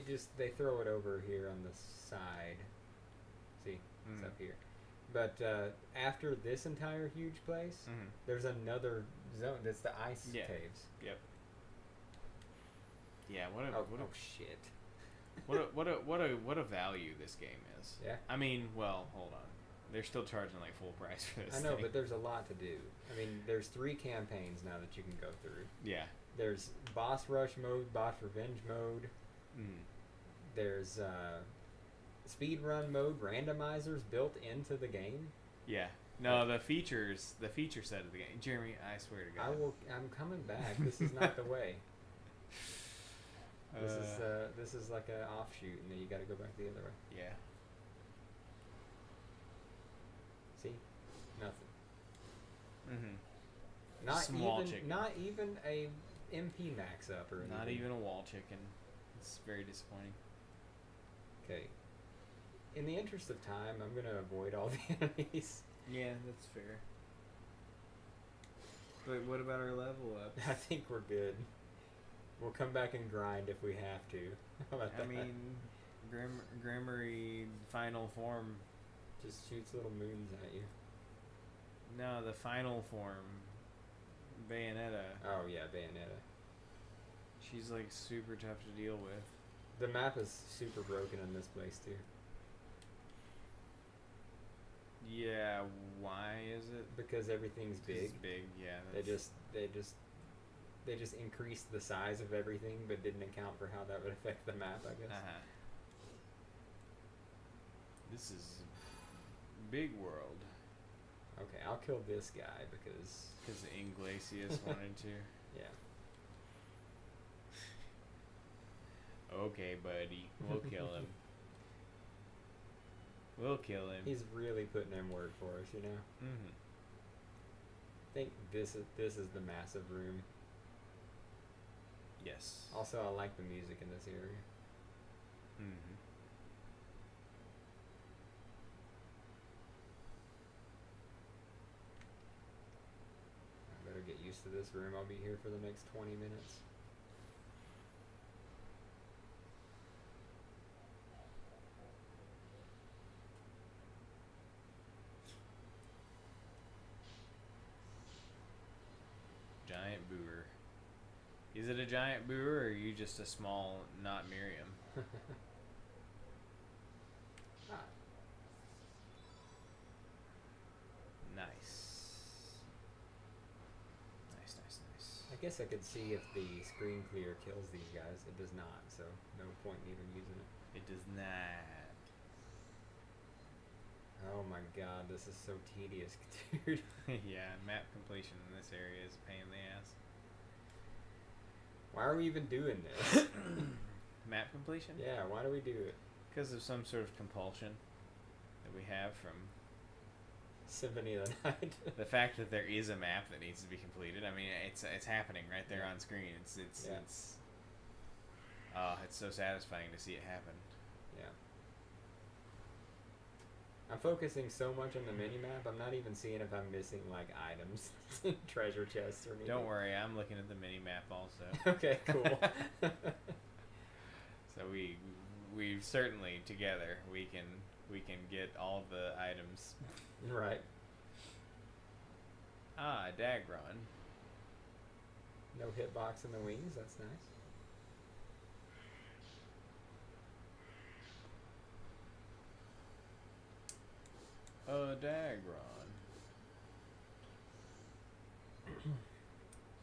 just, they throw it over here on the side. See, it's up here. But after this entire huge place, there's another zone. That's the ice caves. Yep. Yeah. Shit. What a value this game is. Yeah. I mean, well, hold on. They're still charging like full price for this. I know, thing. but there's a lot to do. I mean, there's 3 campaigns now that you can go through. Yeah. There's boss rush mode, boss revenge mode. There's speed run mode, randomizers built into the game. Yeah. No, the feature set of the game. Jeremy, I swear to God. I'm coming back. This is not the way. This is like an offshoot, and then you got to go back the other way. Yeah. See, nothing. Chicken. Not even a MP max up or anything. Not even a wall chicken. It's very disappointing. Okay. In the interest of time, I'm gonna avoid all the enemies. Yeah, that's fair. But what about our level ups? I think we're good. We'll come back and grind if we have to. How about that? I mean, Grammary final form. Just shoots little moons at you. No, the final form. Bayonetta. Oh yeah, Bayonetta. She's like super tough to deal with. The map is super broken in this place too. Yeah, why is it? Because everything's big. It's big, yeah. They just increased the size of everything, but didn't account for how that would affect the map, I guess. This is big world. Okay, I'll kill this guy because Inglesias wanted to. Yeah. Okay, buddy, we'll kill him. We'll kill him. He's really putting in work for us, you know. I think this is the massive room. Yes. Also, I like the music in this area. I better get used to this room. I'll be here for the next 20 minutes. Giant booer. Is it a giant booer, or are you just a small, not Miriam? Nice. Nice. I guess I could see if the screen clear kills these guys. It does not, so no point in even using it. It does not. Oh my god, this is so tedious, dude. Yeah, map completion in this area is a pain in the ass. Why are we even doing this? Map completion? Yeah, why do we do it? Because of some sort of compulsion that we have from Symphony of the Night. The fact that there is a map that needs to be completed. I mean, it's happening right there on screen. It's so satisfying to see it happen. Yeah. I'm focusing so much on the mini-map, I'm not even seeing if I'm missing, like, items, treasure chests or anything. Don't worry, I'm looking at the mini-map also. Okay, cool. So we certainly, together, we can get all the items. Right. Dagron. No hitbox in the wings, that's nice. Dagron.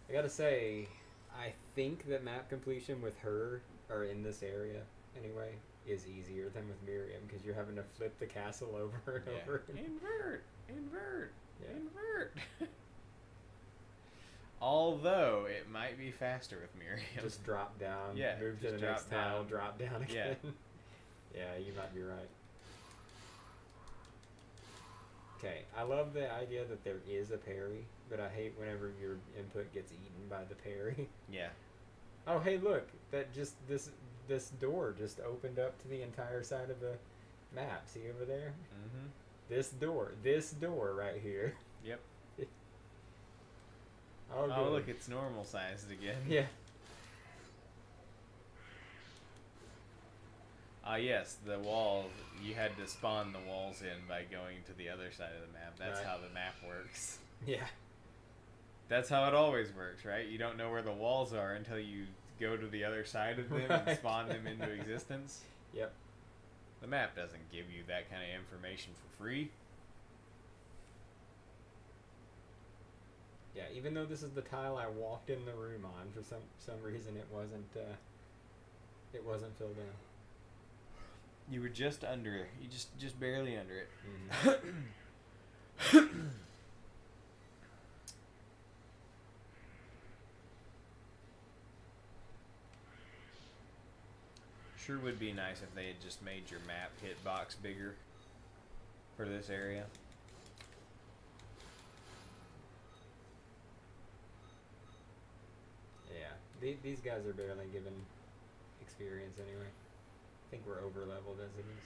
I gotta say, I think that map completion with her, or in this area anyway, is easier than with Miriam, because you're having to flip the castle over and over. Invert! Yeah. Invert! Although, it might be faster with Miriam. Just drop down, yeah, move to the next tile, drop down again. Yeah. Yeah, you might be right. Okay, I love the idea that there is a parry, but I hate whenever your input gets eaten by the parry. Yeah. Oh, hey, look! That just this door just opened up to the entire side of the map. See over there? Mm-hmm. This door right here. Yep. Oh, look, it's normal sized again. Yeah. Yes, the wall, you had to spawn the walls in by going to the other side of the map. That's right. how the map works. Yeah. That's how it always works, right? You don't know where the walls are until you go to the other side of them right. and spawn them into existence. Yep. The map doesn't give you that kind of information for free. Yeah, even though this is the tile I walked in the room on, for some reason it wasn't filled in. You were just under it. You just barely under it. Mm-hmm. Sure would be nice if they had just made your map hitbox bigger for this area. Yeah, these guys are barely given experience anyway. I think we're over leveled as it is.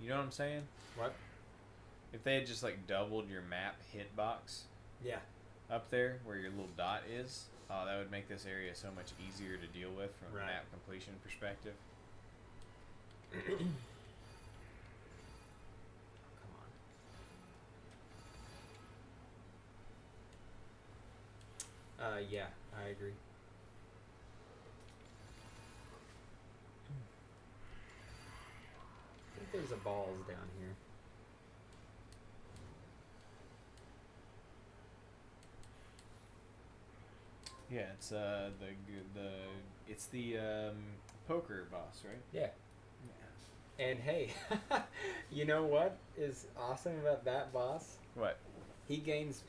You know what I'm saying? What? If they had just like doubled your map hitbox Yeah. up there where your little dot is, that would make this area so much easier to deal with from a right. map completion perspective. Come on. Yeah, I agree. I think there's a balls down here. Yeah, it's the poker boss, right? Yeah. And hey, you know what is awesome about that boss? What? He gains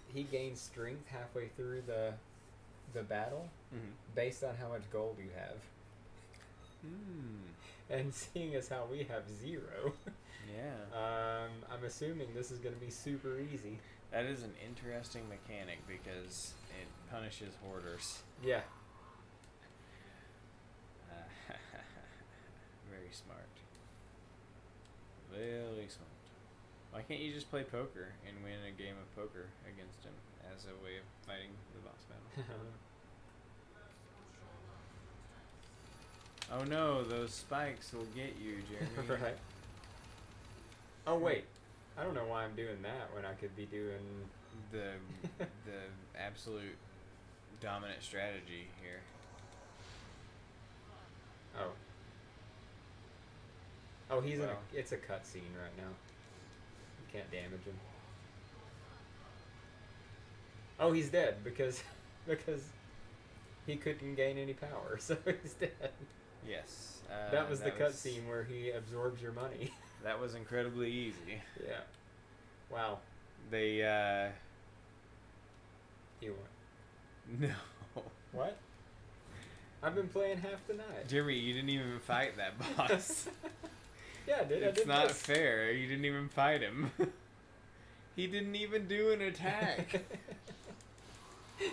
strength halfway through the battle, based on how much gold you have. And seeing as how we have 0, yeah. I'm assuming this is going to be super easy. That is an interesting mechanic because it punishes hoarders. Yeah. Very smart. Very smart. Why can't you just play poker and win a game of poker against him as a way of fighting the boss battle? Oh no, those spikes will get you, Jeremy. Right. Oh wait, I don't know why I'm doing that when I could be doing the absolute dominant strategy here. Oh. Oh, he's it's a cutscene right now. You can't damage him. Oh, he's dead because he couldn't gain any power, so he's dead. Yes. That was the cutscene where he absorbs your money. That was incredibly easy. Yeah. Wow. They, You what? No. What? I've been playing half the night. Jeremy, you didn't even fight that boss. Yeah, dude, it's not fair. You didn't even fight him. He didn't even do an attack.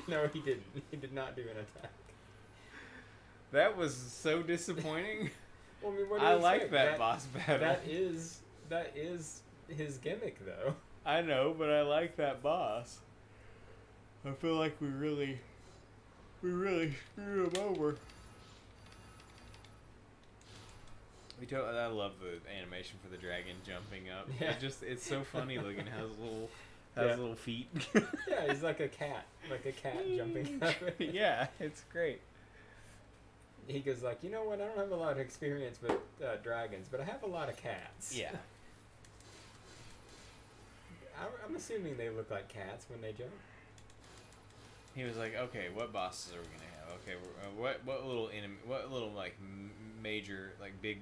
No, he didn't. He did not do an attack. That was so disappointing. Well, I mean, what do I you like expect? that boss battle. That is his gimmick, though. I know, but I like that boss. I feel like we really screwed him over. I love the animation for the dragon jumping up. Yeah. It's so funny looking. Has little feet. Yeah, he's like a cat jumping up. Yeah, it's great. He goes like, you know what? I don't have a lot of experience with dragons, but I have a lot of cats. Yeah. I'm assuming they look like cats when they jump. He was like, okay, what bosses are we gonna have? Okay, what little enemy, what little like major like big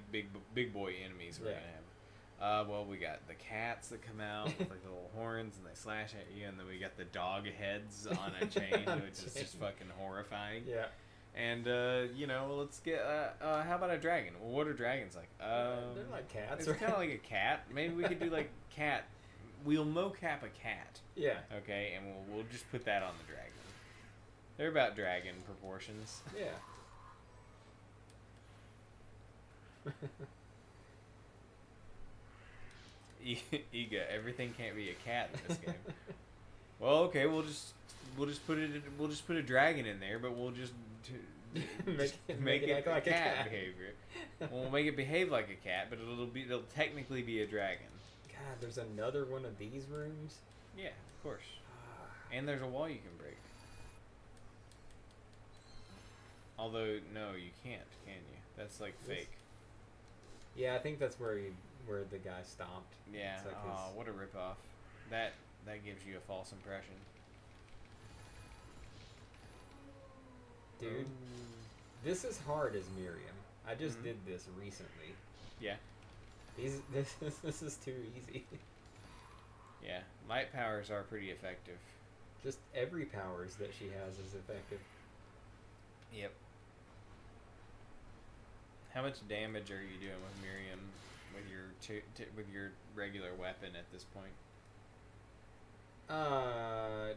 boy enemies we're gonna have? Well, we got the cats that come out with like little horns and they slash at you, and then we got the dog heads on a chain, which is just fucking horrifying. Yeah. And let's get how about a dragon? Well, what are dragons like? They're like cats. It's kind of like a cat. Maybe we could do like cat. We'll mocap a cat. Yeah. Okay, and we'll just put that on the dragon. They're about dragon proportions. Yeah. Iga, everything can't be a cat in this game. Well, okay, we'll just put a dragon in there, but we'll just make it act like a cat behavior. We'll make it behave like a cat, but it'll technically be a dragon. God, there's another one of these rooms. Yeah, of course. And there's a wall you can break. Although no, you can't, can you? That's like fake. Yeah, I think that's where the guy stomped. Yeah. Like what a ripoff. That gives you a false impression. Dude, this is hard as Miriam. I just did this recently. Yeah. This is too easy. Yeah, light powers are pretty effective. Just every powers that she has is effective. Yep. How much damage are you doing with Miriam with your regular weapon at this point?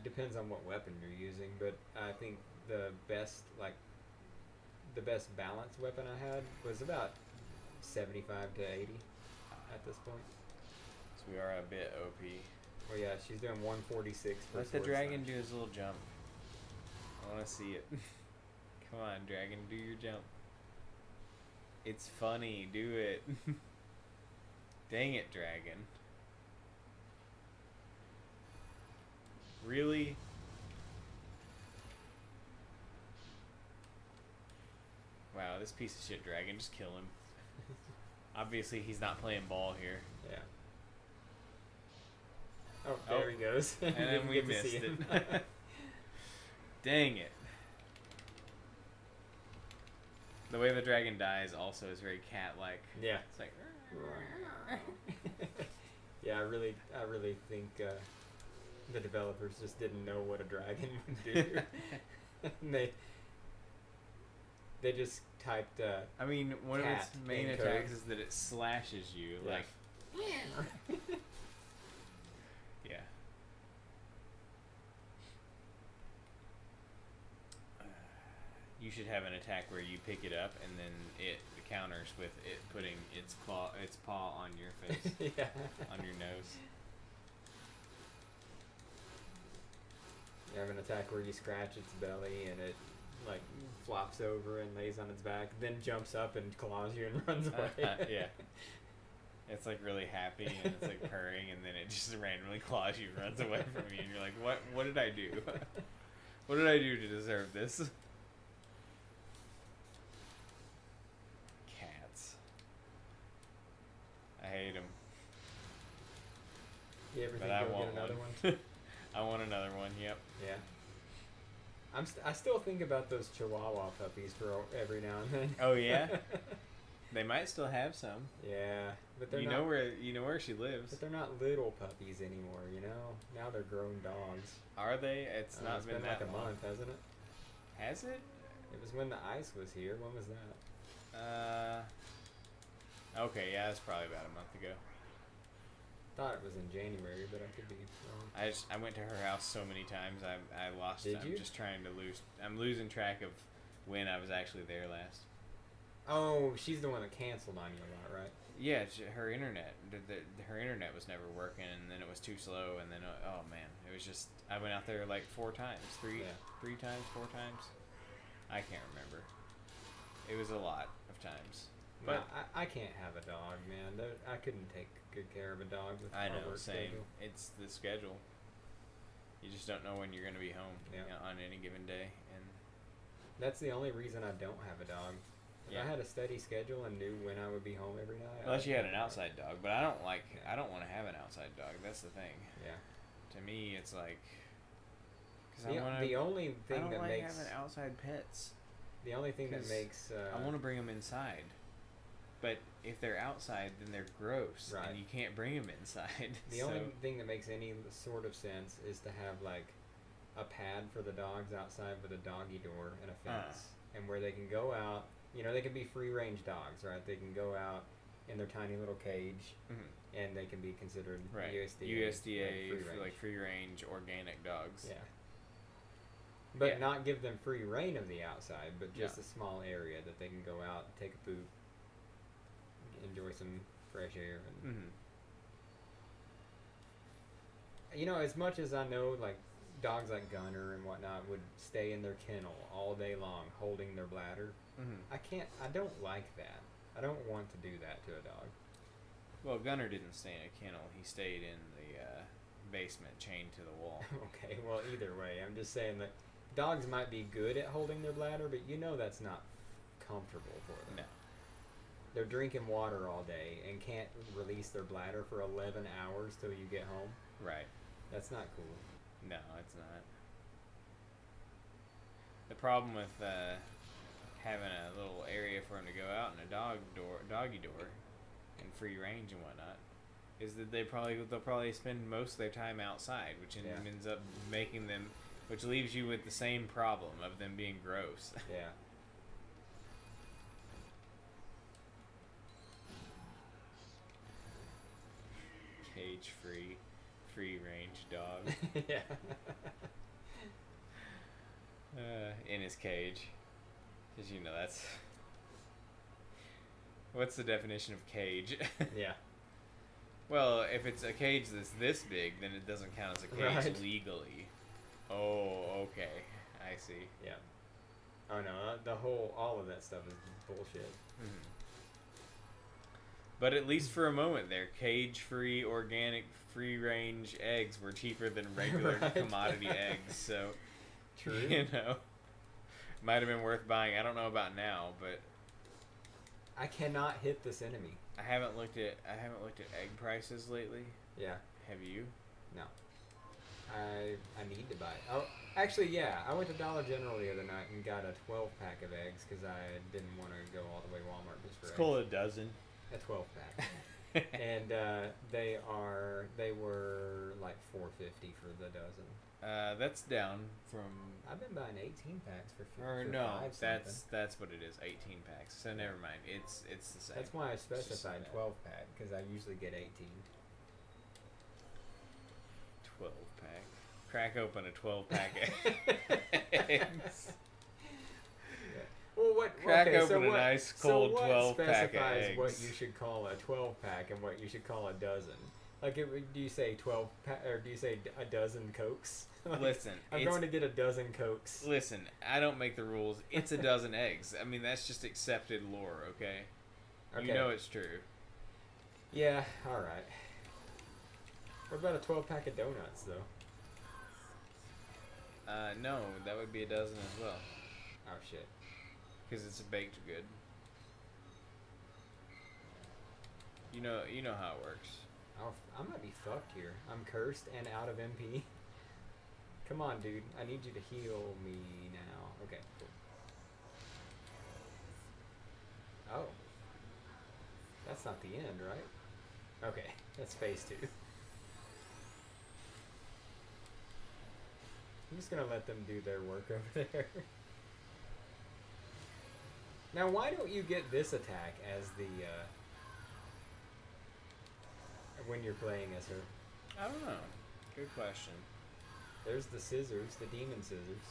Depends on what weapon you're using, but I think the best balanced weapon I had was about 75 to 80 at this point. So we are a bit OP. Well, yeah, she's doing 146 for Let the dragon do his little jump. I want to see it. Come on, dragon, do your jump. It's funny, do it. Dang it, dragon. Really? Wow, this piece of shit dragon, just kill him. Obviously, he's not playing ball here. Yeah. Oh, there he goes. And then we missed it. Dang it. The way the dragon dies also is very cat-like. Yeah. It's like... Yeah, I really think the developers just didn't know what a dragon would do. They just typed I mean, one of its main attacks code. is that it slashes you, yeah. like... Yeah. You should have an attack where you pick it up and then it counters with it putting its paw on your face. Yeah. On your nose. You have an attack where you scratch its belly and it like flops over and lays on its back, then jumps up and claws you and runs away. Yeah. It's like really happy and it's like purring, and then it just randomly claws you and runs away from you, and you're like, what did I do? What did I do to deserve this? Cats. I hate them. You ever But think I you'll want get another one. one? I want another one, yep. Yeah. I still think about those Chihuahua puppies for every now and then. Oh yeah? They might still have some. Yeah, but they're you not, know where she lives. But they're not little puppies anymore, you know? Now they're grown dogs. Are they? It's not it's been been that like a long. month, hasn't it? Has it? It was when the ice was here. When was that? Okay, yeah, that's probably about a month ago. Thought it was in January, but I could be wrong. I went to her house so many times. I lost. Did you? I'm just trying to lose. I'm losing track of when I was actually there last. Oh, she's the one that canceled on you a lot, right? Yeah, her internet. Her internet was never working, and then it was too slow, and then oh man, it was just. I went out there like 4 times, three times, 4 times. I can't remember. It was a lot of times. But I can't have a dog, man. I couldn't take good care of a dog with I know, our work same. schedule. It's the schedule. You just don't know when you're going to be home on any given day, and that's the only reason I don't have a dog. If I had a steady schedule and knew when I would be home every night. Unless you had an outside dog, but I don't want to have an outside dog. That's the thing. Yeah. To me, it's like. The only thing I don't that like makes having outside pets. The only thing that makes I want to bring them inside, but if they're outside, then they're gross, right. and you can't bring them inside. The only thing that makes any sort of sense is to have like a pad for the dogs outside with a doggy door and a fence, and where they can go out. You know, they can be free range dogs, right? They can go out in their tiny little cage, and they can be considered USDA like free range organic dogs. Yeah. But not give them free reign of the outside, but just a small area that they can go out, take a poop, enjoy some fresh air. And you know, as much as I know, like dogs like Gunner and whatnot would stay in their kennel all day long, holding their bladder. I don't like that. I don't want to do that to a dog. Well, Gunner didn't stay in a kennel. He stayed in the basement, chained to the wall. Okay, well, either way, I'm just saying that dogs might be good at holding their bladder, but you know that's not comfortable for them. No. They're drinking water all day and can't release their bladder for 11 hours till you get home. Right. That's not cool. No, it's not. The problem with having a little area for them to go out and a doggy door, and free range and whatnot, is that they'll probably spend most of their time outside, which ends up making them. Which leaves you with the same problem of them being gross. Yeah. Cage-free, free-range dog. Yeah. In his cage. Because, you know, that's... What's the definition of cage? Yeah. Well, if it's a cage that's this big, then it doesn't count as a cage legally. Oh, okay. I see. Yeah. Oh no, all of that stuff is bullshit. But at least for a moment there, cage-free, organic, free-range eggs were cheaper than regular commodity eggs. So, true. You know, might have been worth buying. I don't know about now, but I cannot hit this enemy. I haven't looked at egg prices lately. Yeah. Have you? No. I need to buy it. Oh, actually, yeah. I went to Dollar General the other night and got a 12-pack of eggs because I didn't want to go all the way to Walmart just for eggs. It's called a dozen. A 12-pack. And they were like $4.50 for the dozen. That's down from. I've been buying 18 packs for that's what it is. 18 packs. So never mind. It's the same. That's why I specified 12-pack because I usually get 18. 12-pack. Crack open a 12-pack eggs. Well, Crack open a nice cold 12-pack of eggs. What specifies what you should call a 12-pack and what you should call a dozen? Like, do you say 12-pack or do you say a dozen Cokes? Like, listen, I'm going to get a dozen Cokes. Listen, I don't make the rules. It's a dozen eggs. I mean, that's just accepted lore, okay? You know it's true. Yeah, all right. What about a 12-pack of donuts, though? No, that would be a dozen as well. Oh, shit. Because it's a baked good. You know how it works. Oh, I might be fucked here. I'm cursed and out of MP. Come on, dude. I need you to heal me now. Okay, cool. Oh. That's not the end, right? Okay, that's phase 2. I'm just gonna let them do their work over there. Now, why don't you get this attack as when you're playing as her? I don't know. Good question. There's the scissors, the demon scissors.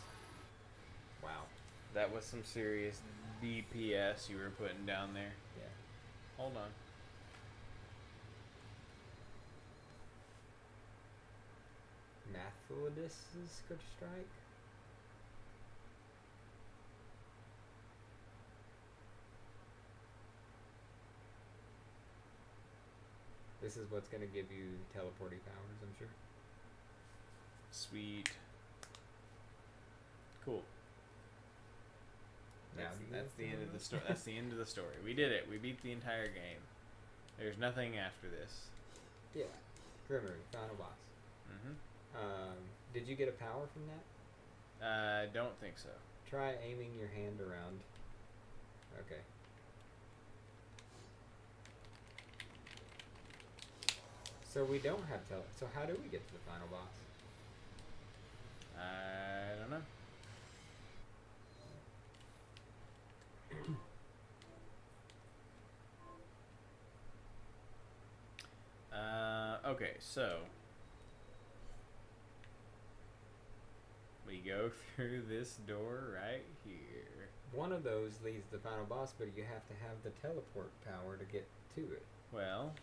Wow. That was some serious DPS you were putting down there. Yeah. Hold on. Mathilidus could strike. This is what's going to give you teleporting powers, I'm sure. Sweet. Cool. That's the end of the story. That's the end of the story. We did it. We beat the entire game. There's nothing after this. Yeah. Grimmery, final boss. Did you get a power from that? I don't think so. Try aiming your hand around. Okay. So we don't have so how do we get to the final boss? I don't know. Okay, so we go through this door right here. One of those leads to the final boss, but you have to have the teleport power to get to it. Well,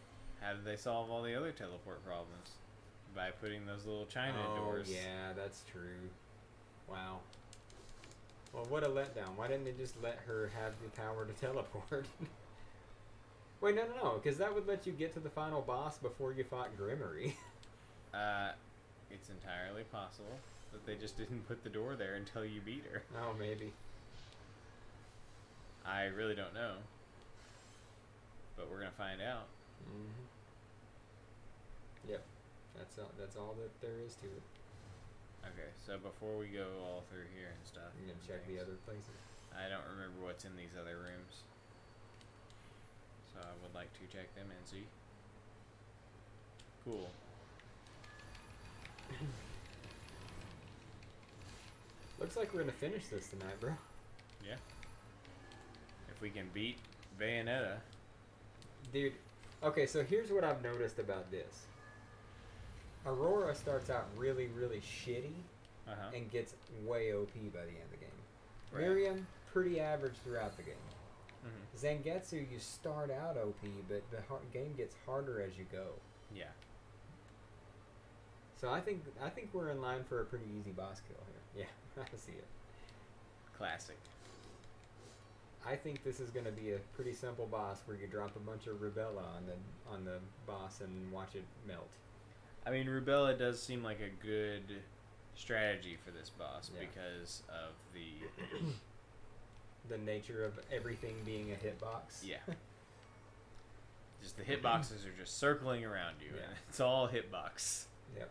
how did they solve all the other teleport problems? By putting those little China doors. Oh, yeah, that's true. Wow. Well, what a letdown. Why didn't they just let her have the power to teleport? Wait, no, because that would let you get to the final boss before you fought Grimmery. It's entirely possible that they just didn't put the door there until you beat her. Oh, maybe. I really don't know. But we're going to find out. Mm-hmm. Yep. That's all that there is to it. Okay, so before we go all through here and stuff, I'm gonna check the other places. I don't remember what's in these other rooms, so I would like to check them and see. Cool. Looks like we're gonna finish this tonight, bro. Yeah. If we can beat Bayonetta. Dude, okay, so here's what I've noticed about this. Aurora starts out really, really shitty and gets way OP by the end of the game. Right. Miriam, pretty average throughout the game. Zangetsu, you start out OP, but the game gets harder as you go. Yeah. So I think we're in line for a pretty easy boss kill here. Yeah, I see it. Classic. I think this is going to be a pretty simple boss where you drop a bunch of Rubella on the boss and watch it melt. I mean, Rubella does seem like a good strategy for this boss because of the nature of everything being a hitbox. Yeah. Just the hitboxes are just circling around you, and it's all hitbox. Yep.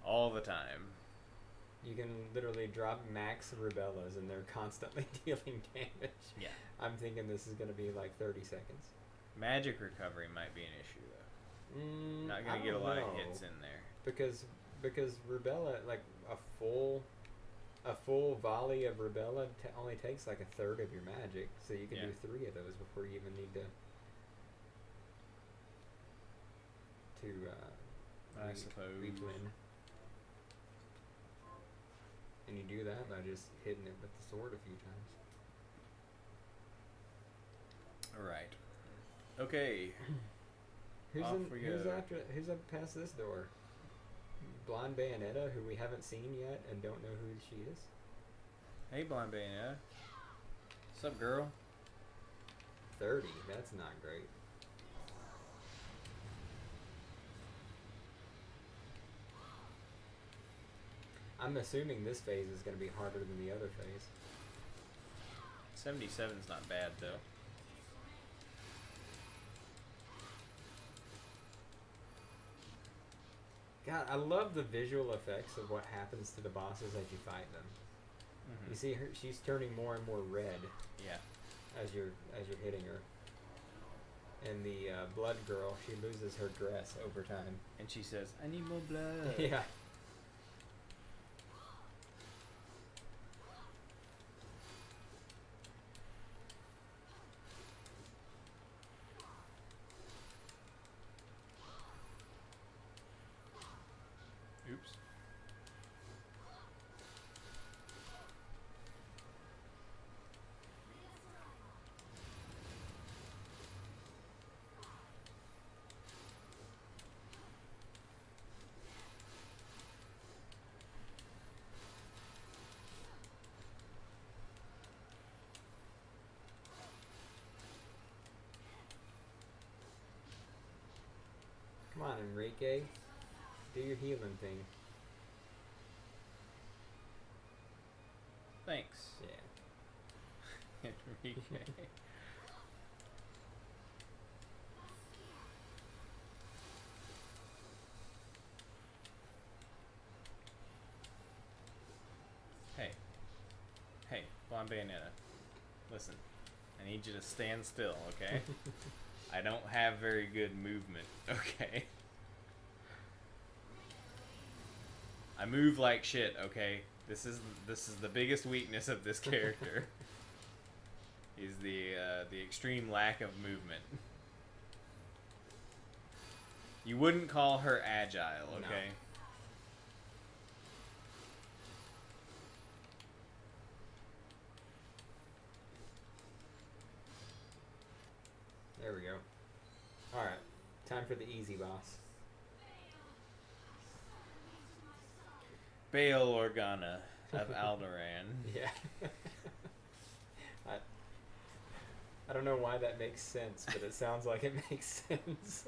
All the time. You can literally drop max Rubellas, and they're constantly dealing damage. Yeah. I'm thinking this is going to be like 30 seconds. Magic recovery might be an issue, though. Not going to get a lot of hits in there. Because Rubella, like a full volley of Rubella only takes like a third of your magic, so you can do 3 of those before you even need to I suppose. Retwin. And you do that by just hitting it with the sword a few times. Alright. Okay. Who's up past this door? Blonde Bayonetta, who we haven't seen yet and don't know who she is. Hey, Blonde Bayonetta. What's up, girl? 30. That's not great. I'm assuming this phase is going to be harder than the other phase. 77's not bad, though. God, I love the visual effects of what happens to the bosses as you fight them. You see her; she's turning more and more red. Yeah. As you're hitting her. And the blood girl, she loses her dress over time. And she says, "I need more blood." Yeah. Come on, Enrique. Do your healing thing. Thanks. Yeah. Enrique. Hey, Blonde Bayonetta. Listen, I need you to stand still, okay? I don't have very good movement, okay? I move like shit, okay? This is the biggest weakness of this character. Is the extreme lack of movement. You wouldn't call her agile, okay? No. There we go. Alright, time for the easy boss. Bail Organa of Alderaan. Yeah. I don't know why that makes sense, but it sounds like it makes sense.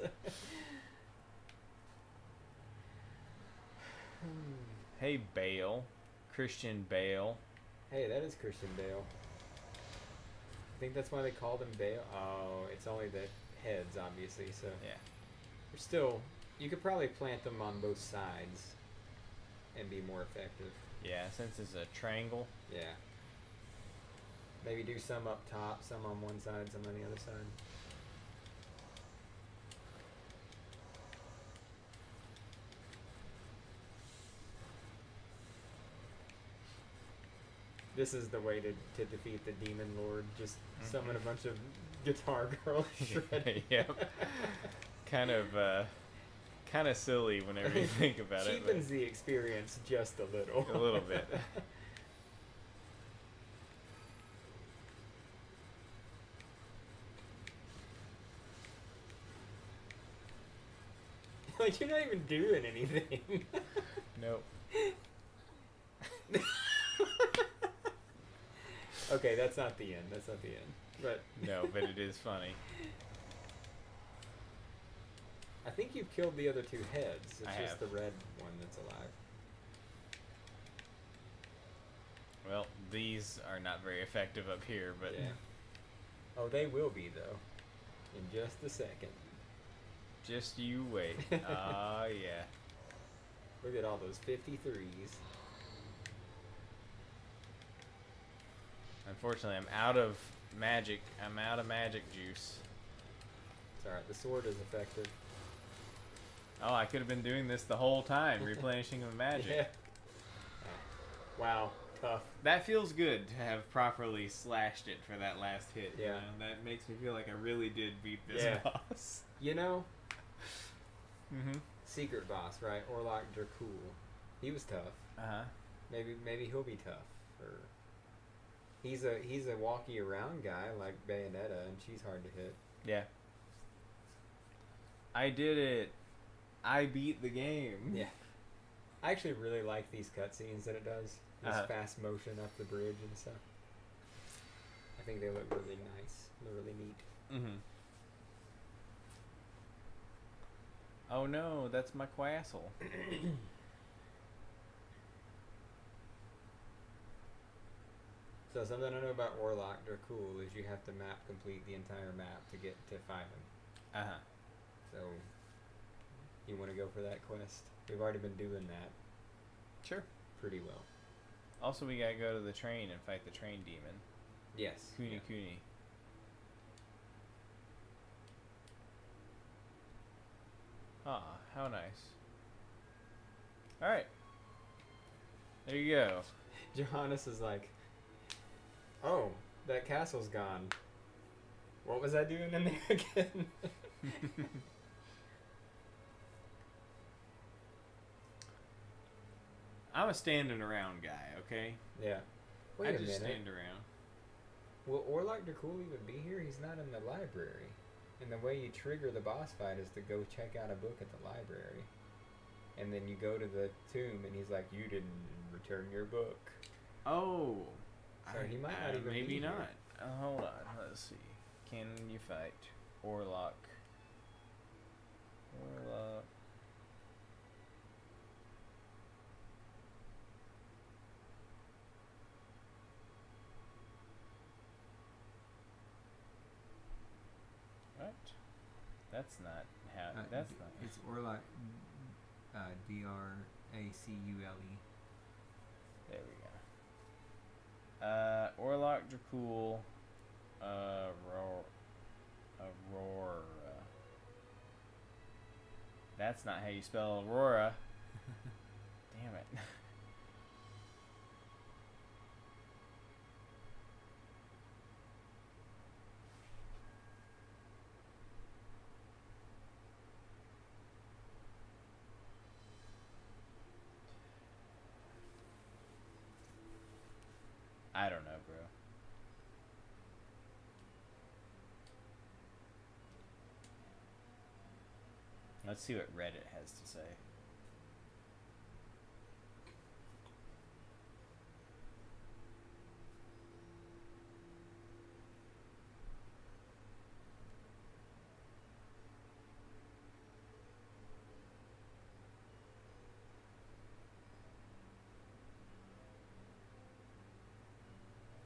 Hey, Bale. Christian Bale. Hey, that is Christian Bale. I think that's why they called him Bale. Oh, it's only the heads, obviously, so... Yeah. But still, you could probably plant them on both sides and be more effective. Yeah, since it's a triangle. Yeah. Maybe do some up top, some on one side, some on the other side. This is the way to defeat the Demon Lord. Just summon a bunch of guitar girls. Yep. Kind of silly whenever you think about it. Cheapens the experience just a little. A little bit. Like, you're not even doing anything. Nope. Okay, that's not the end. That's not the end. But no, but it is funny. I think you've killed the other two heads. It's I just have. the red one that's alive. Well, these are not very effective up here, but... Yeah. Oh, they will be, though. In just a second. Just you wait. Ah, yeah. Look at all those 53s. Unfortunately, I'm out of magic. I'm out of magic juice. It's alright, the sword is effective. Oh, I could have been doing this the whole time, replenishing the magic. Yeah. Wow, tough. That feels good to have properly slashed it for that last hit. Yeah. You know? That makes me feel like I really did beat this boss. You know, mm-hmm. Secret boss, right? Orlok Dracul. He was tough. Uh-huh. Maybe he'll be tough. Or he's a walkie around guy like Bayonetta, and she's hard to hit. Yeah. I did it. I beat the game. Yeah. I actually really like these cutscenes that it does. This fast motion up the bridge and stuff. I think they look really nice. They're really neat. Mm-hmm. Oh no, that's my Quassel. So something I know about Orlok Dracul is you have to complete the entire map to get to find him. Uh-huh. So, you want to go for that quest? We've already been doing that. Sure. Pretty well. Also, we gotta go to the train and fight the train demon. Yes. Kuni Kuni. Ah, how nice. Alright. There you go. Johannes is like, oh, that castle's gone. What was I doing in there again? I'm a standing around guy, okay? Yeah. Wait I a just minute. stand around. Will Orlok Dracul even be here? He's not in the library. And the way you trigger the boss fight is to go check out a book at the library. And then you go to the tomb and he's like, you didn't return your book. Oh. So he might not even maybe be not. here. Hold on. Let's see. Can you fight Orlok Warlock. What? That's not how. That's not. It's Orlac. Dracule. There we go. Orlock, Dracul, Aurora. That's not how you spell Aurora. Damn it. I don't know, bro. Let's see what Reddit has to say.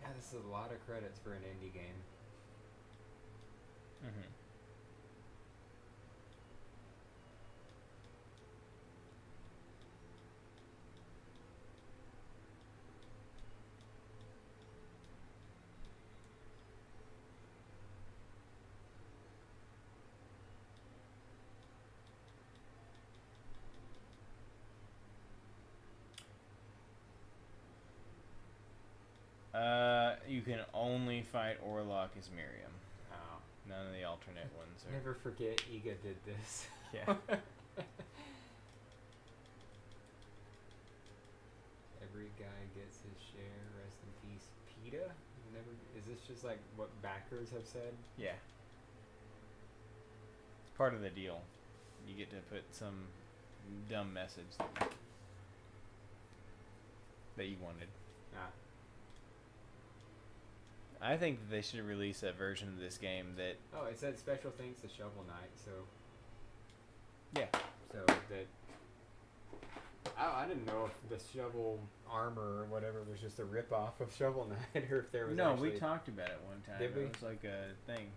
Yeah, this is a lot of credits for an indie game. Mm-hmm. You can only fight Orlock as Miriam. Oh. None of the alternate ones are. Never forget Iga did this. Yeah. Every guy gets his share. Rest in peace, PETA. Never. Is this just like what backers have said? Yeah. It's part of the deal. You get to put some dumb message that you wanted. Ah. I think they should release a version of this game that. Oh, it said special thanks to Shovel Knight. So. Yeah. So that. I didn't know if the shovel armor or whatever was just a rip off of Shovel Knight, or if there was. No, actually... we talked about it one time. Did we? It was like a thing.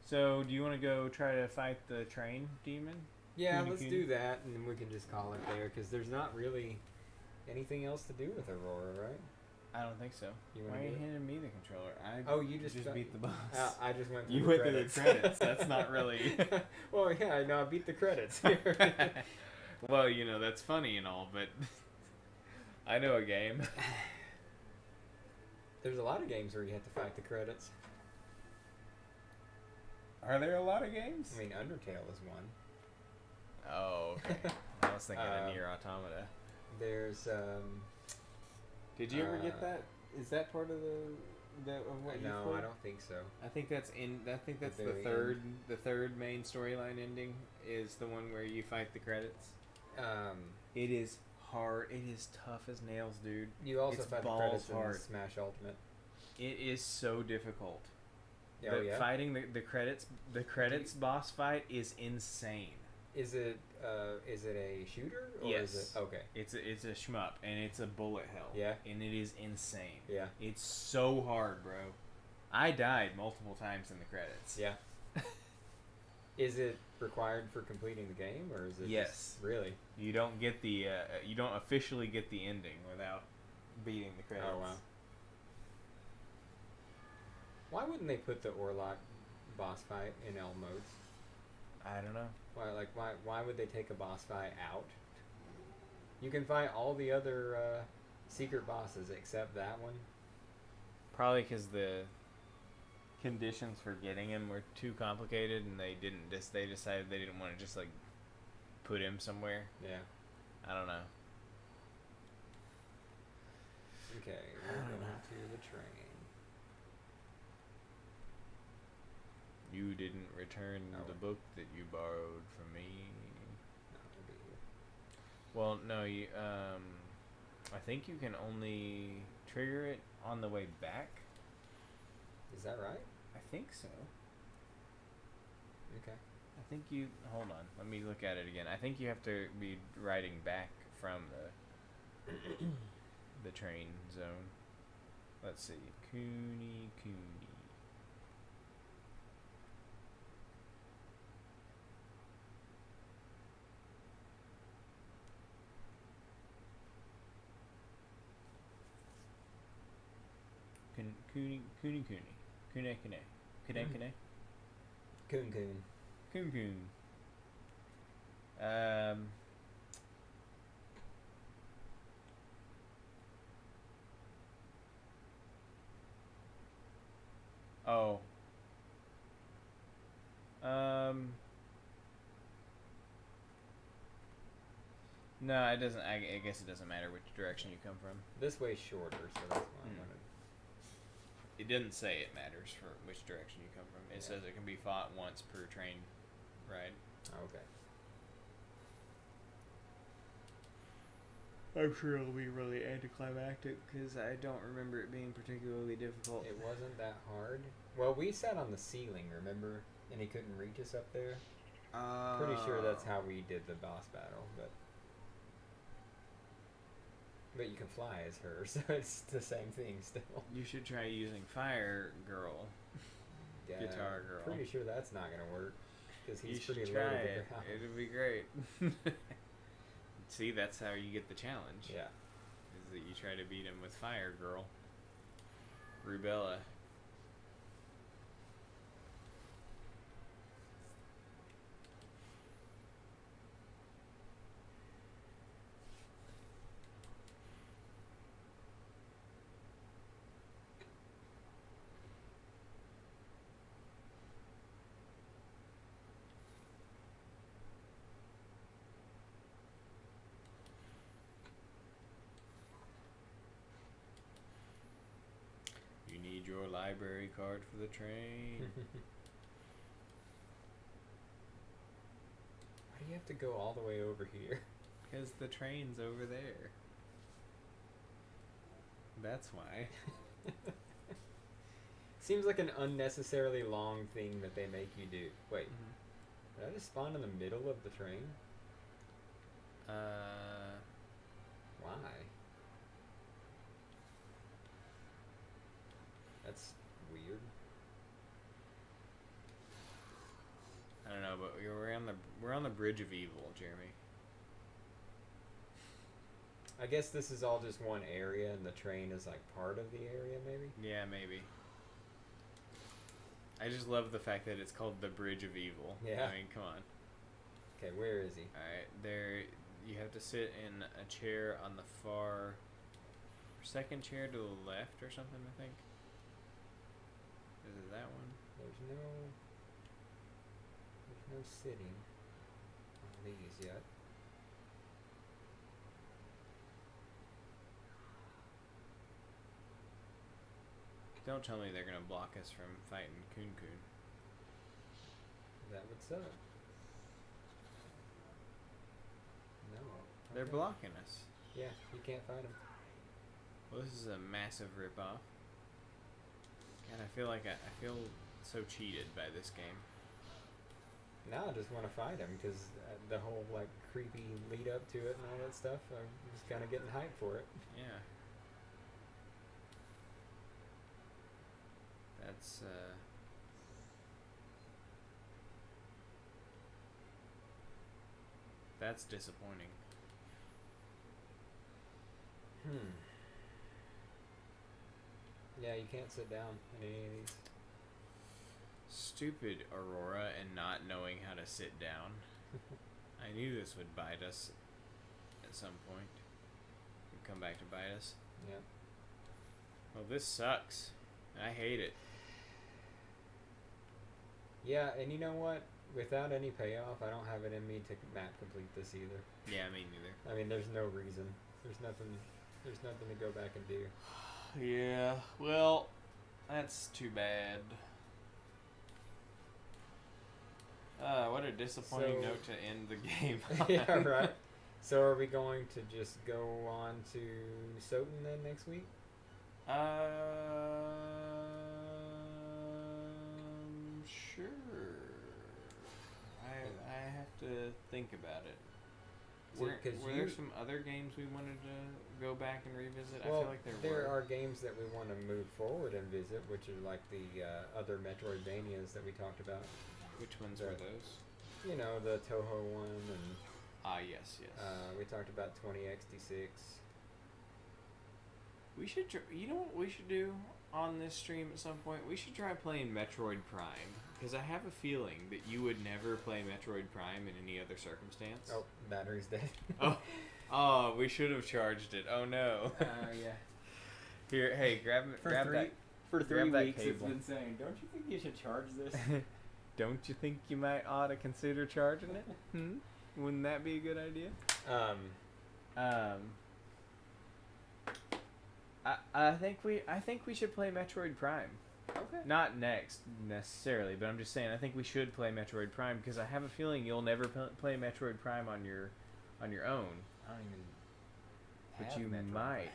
So, do you want to go try to fight the train demon? Yeah, let's do that, and then we can just call it there, because there's not really anything else to do with Aurora, right? I don't think so. Why are you handing me the controller? You just beat the boss. I just went through you the went credits. through the credits. That's not really... Well, yeah, I know. I beat the credits. Well, you know, that's funny and all, but... I know a game. There's a lot of games where you have to fight the credits. Are there a lot of games? I mean, Undertale is one. Oh, okay. I was thinking of Nier Automata. There's, Did you ever get that? Is that part of what you No, played? I don't think so. I think that's the very third the third main storyline ending is the one where you fight the credits. It is hard. It is tough as nails, dude. You also it's fight the credits in Smash Ultimate. It is so difficult. Oh, yeah? Fighting the credits boss fight is insane. Is it a shooter? Or Yes. Is it, okay. It's a shmup and it's a bullet hell. Yeah. And it is insane. Yeah. It's so hard, bro. I died multiple times in the credits. Yeah. Is it required for completing the game, or is it? Yes. Really? You don't get the you don't officially get the ending without beating the credits. Oh wow. Why wouldn't they put the Orlock boss fight in L modes? I don't know. Why would they take a boss fight out? You can fight all the other secret bosses except that one. Probably because the conditions for getting him were too complicated, and they decided they didn't want to just like put him somewhere. Yeah. I don't know. Okay, we're going to the train. You didn't return the book that you borrowed from me. Well, no, you. I think you can only trigger it on the way back. Is that right? I think so. Okay. I think you. Hold on. Let me look at it again. I think you have to be riding back from the train zone. Let's see. Cooney. Cooney. Coon. Oh. No, it doesn't. I guess it doesn't matter which direction you come from. This way's shorter, so that's why I wanted. It didn't say it matters for which direction you come from. It says it can be fought once per train ride. Okay. I'm sure it'll be really anticlimactic because I don't remember it being particularly difficult. It wasn't that hard. Well, we sat on the ceiling, remember? And he couldn't reach us up there. Pretty sure that's how we did the boss battle, but you can fly as her, so it's the same thing still. You should try using Fire Girl. Yeah, Guitar Girl. Pretty sure that's not gonna work because he's pretty low low to to the ground. It'll be great. See, that's how you get the challenge. Yeah. Is that you try to beat him with Fire Girl. Rubella. You need your library card for the train. Why do you have to go all the way over here? Because the train's over there. That's why. Seems like an unnecessarily long thing that they make you do. Wait, did I just spawn in the middle of the train? Why? That's weird. I don't know, but we're on the bridge of evil, Jeremy. I guess this is all just one area, and the train is like part of the area, maybe. Yeah, maybe. I just love the fact that it's called the Bridge of Evil. Yeah. I mean, come on. Okay, where is he? All right, there. You have to sit in a chair on the far second chair to the left or something. I think. Is it that one? There's no sitting on these yet. Don't tell me they're gonna block us from fighting Coon. Is that what's up? No. They're blocking us. Yeah, you can't fight them. Well, this is a massive ripoff. God, I feel so cheated by this game. Now I just want to fight him because the whole like creepy lead up to it and all that stuff. I'm just kind of getting hyped for it. Yeah. That's disappointing. Yeah, you can't sit down in any of these. Stupid Aurora and not knowing how to sit down. I knew this would bite us at some point. It'd come back to bite us. Yep. Well, this sucks. I hate it. Yeah, and you know what? Without any payoff, I don't have it in me to map complete this either. Yeah, me neither. I mean, there's no reason. There's nothing to go back and do. Yeah, well, that's too bad. What a disappointing note to end the game on. Yeah, right. So are we going to just go on to Soten then next week? Sure. I I have to think about it. Were there some other games we wanted to go back and revisit? Well, I feel like there are games that we want to move forward and visit, which are like the other Metroidvanias that we talked about. Which ones were those? You know, the Toho one and... yes. We talked about 20XD6. We should... You know what we should do on this stream at some point? We should try playing Metroid Prime. Because I have a feeling that you would never play Metroid Prime in any other circumstance. Oh, battery's dead. Oh, we should have charged it. Oh, no. Yeah. Here, hey, grab that. For 3 weeks, cable. it's been saying, don't you think you should charge this? Don't you think you might ought to consider charging it? Wouldn't that be a good idea? I think we should play Metroid Prime. Okay. Not next necessarily, but I'm just saying I think we should play Metroid Prime because I have a feeling you'll never play Metroid Prime on your own. I don't even. But you might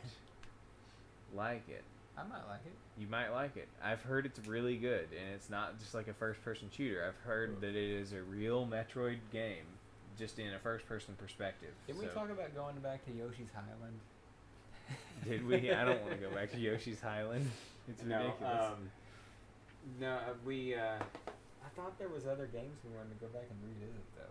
like it. I might like it. You might like it. I've heard it's really good, and it's not just like a first-person shooter. I've heard that it is a real Metroid game, just in a first-person perspective. Did we talk about going back to Yoshi's Island? Did we? I don't want to go back to Yoshi's Island. It's ridiculous. No, I thought there was other games we wanted to go back and revisit though.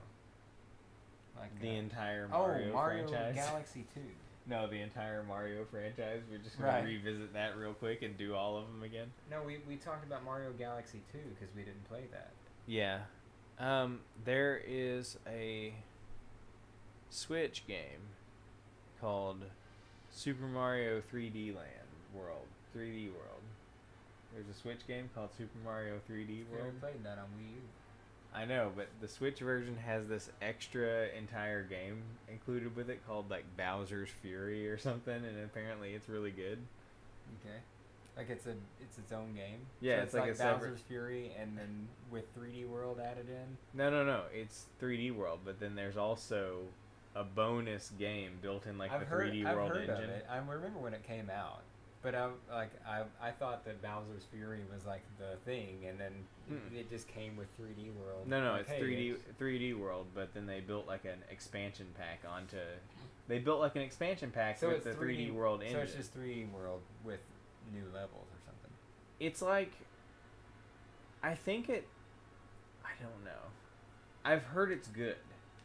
Like the entire Mario franchise. Galaxy 2. No, the entire Mario franchise. We're just going to revisit that real quick and do all of them again. No, we talked about Mario Galaxy 2 because we didn't play that. Yeah. There is a Switch game called Super Mario 3D World. There's a Switch game called Super Mario 3D World. We never played that on Wii U. I know, but the Switch version has this extra entire game included with it called like Bowser's Fury or something, and apparently it's really good. Okay. Like it's its own game? Yeah, so it's like a Bowser's Fury and then with 3D World added in? No. It's 3D World, but then there's also a bonus game built in like the 3D World engine. Of it. I remember when it came out. But I thought that Bowser's Fury was like the thing, and then it just came with 3D World. No, like, it's 3D World, but then they built like an expansion pack onto. They built like an expansion pack so with the 3D World engine. So it's just 3D World with new levels or something. It's like. I think it. I don't know. I've heard it's good.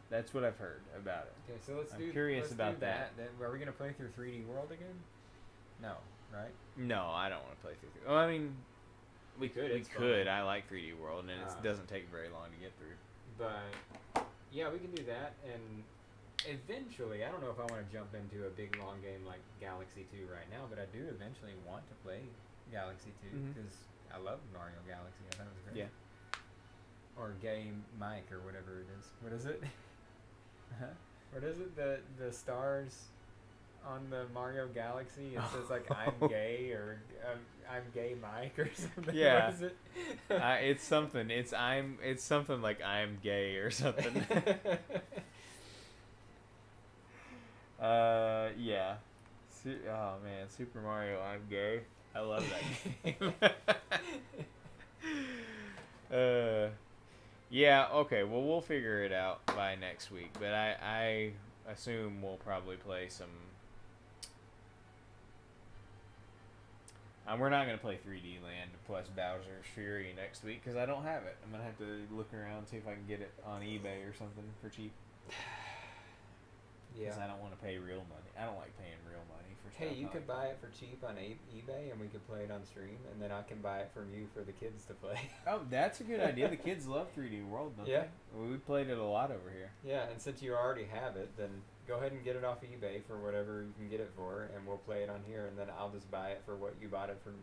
That's what I've heard about it. Okay, so I'm curious about that. Are we gonna play through 3D World again? No. Right? No, I don't want to play through. Well, I mean, we could. I like 3D World, and it doesn't take very long to get through. But yeah, we can do that, and eventually, I don't know if I want to jump into a big long game like Galaxy 2 right now, but I do eventually want to play Galaxy 2 because I love Mario Galaxy. I thought it was great. Yeah. Or Gay Mike or whatever it is. What is it? What is it? The stars on the Mario Galaxy, it says like I'm gay or I'm Gay Mike or something. Yeah, what is it? it's something. It's something like I'm gay or something. Yeah. Oh man, Super Mario, I'm gay. I love that game. Yeah. Okay. Well, we'll figure it out by next week, but I assume we'll probably play some. We're not going to play 3D Land plus Bowser's Fury next week because I don't have it. I'm going to have to look around and see if I can get it on eBay or something for cheap. Yeah. Because I don't want to pay real money. I don't like paying real money for stuff. Hey, you could buy it for cheap on eBay and we could play it on stream, and then I can buy it from you for the kids to play. Oh, that's a good idea. The kids love 3D World, don't they? We played it a lot over here. Yeah, and since you already have it, then go ahead and get it off eBay for whatever you can get it for, and we'll play it on here, and then I'll just buy it for what you bought it from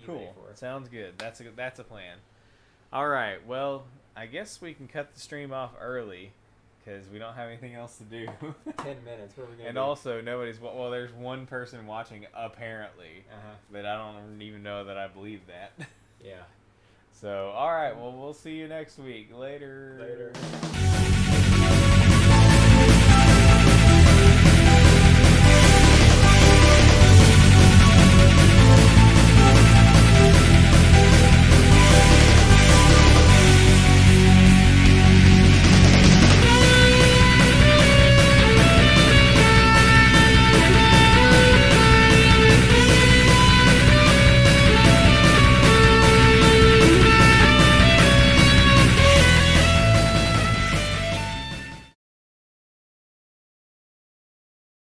eBay for. Sounds good. That's a plan. All right. Well, I guess we can cut the stream off early because we don't have anything else to do. 10 minutes. What are we gonna and do? also, nobody's. Well, there's one person watching apparently, but I don't even know that I believe that. Yeah. So, all right. Well, we'll see you next week. Later.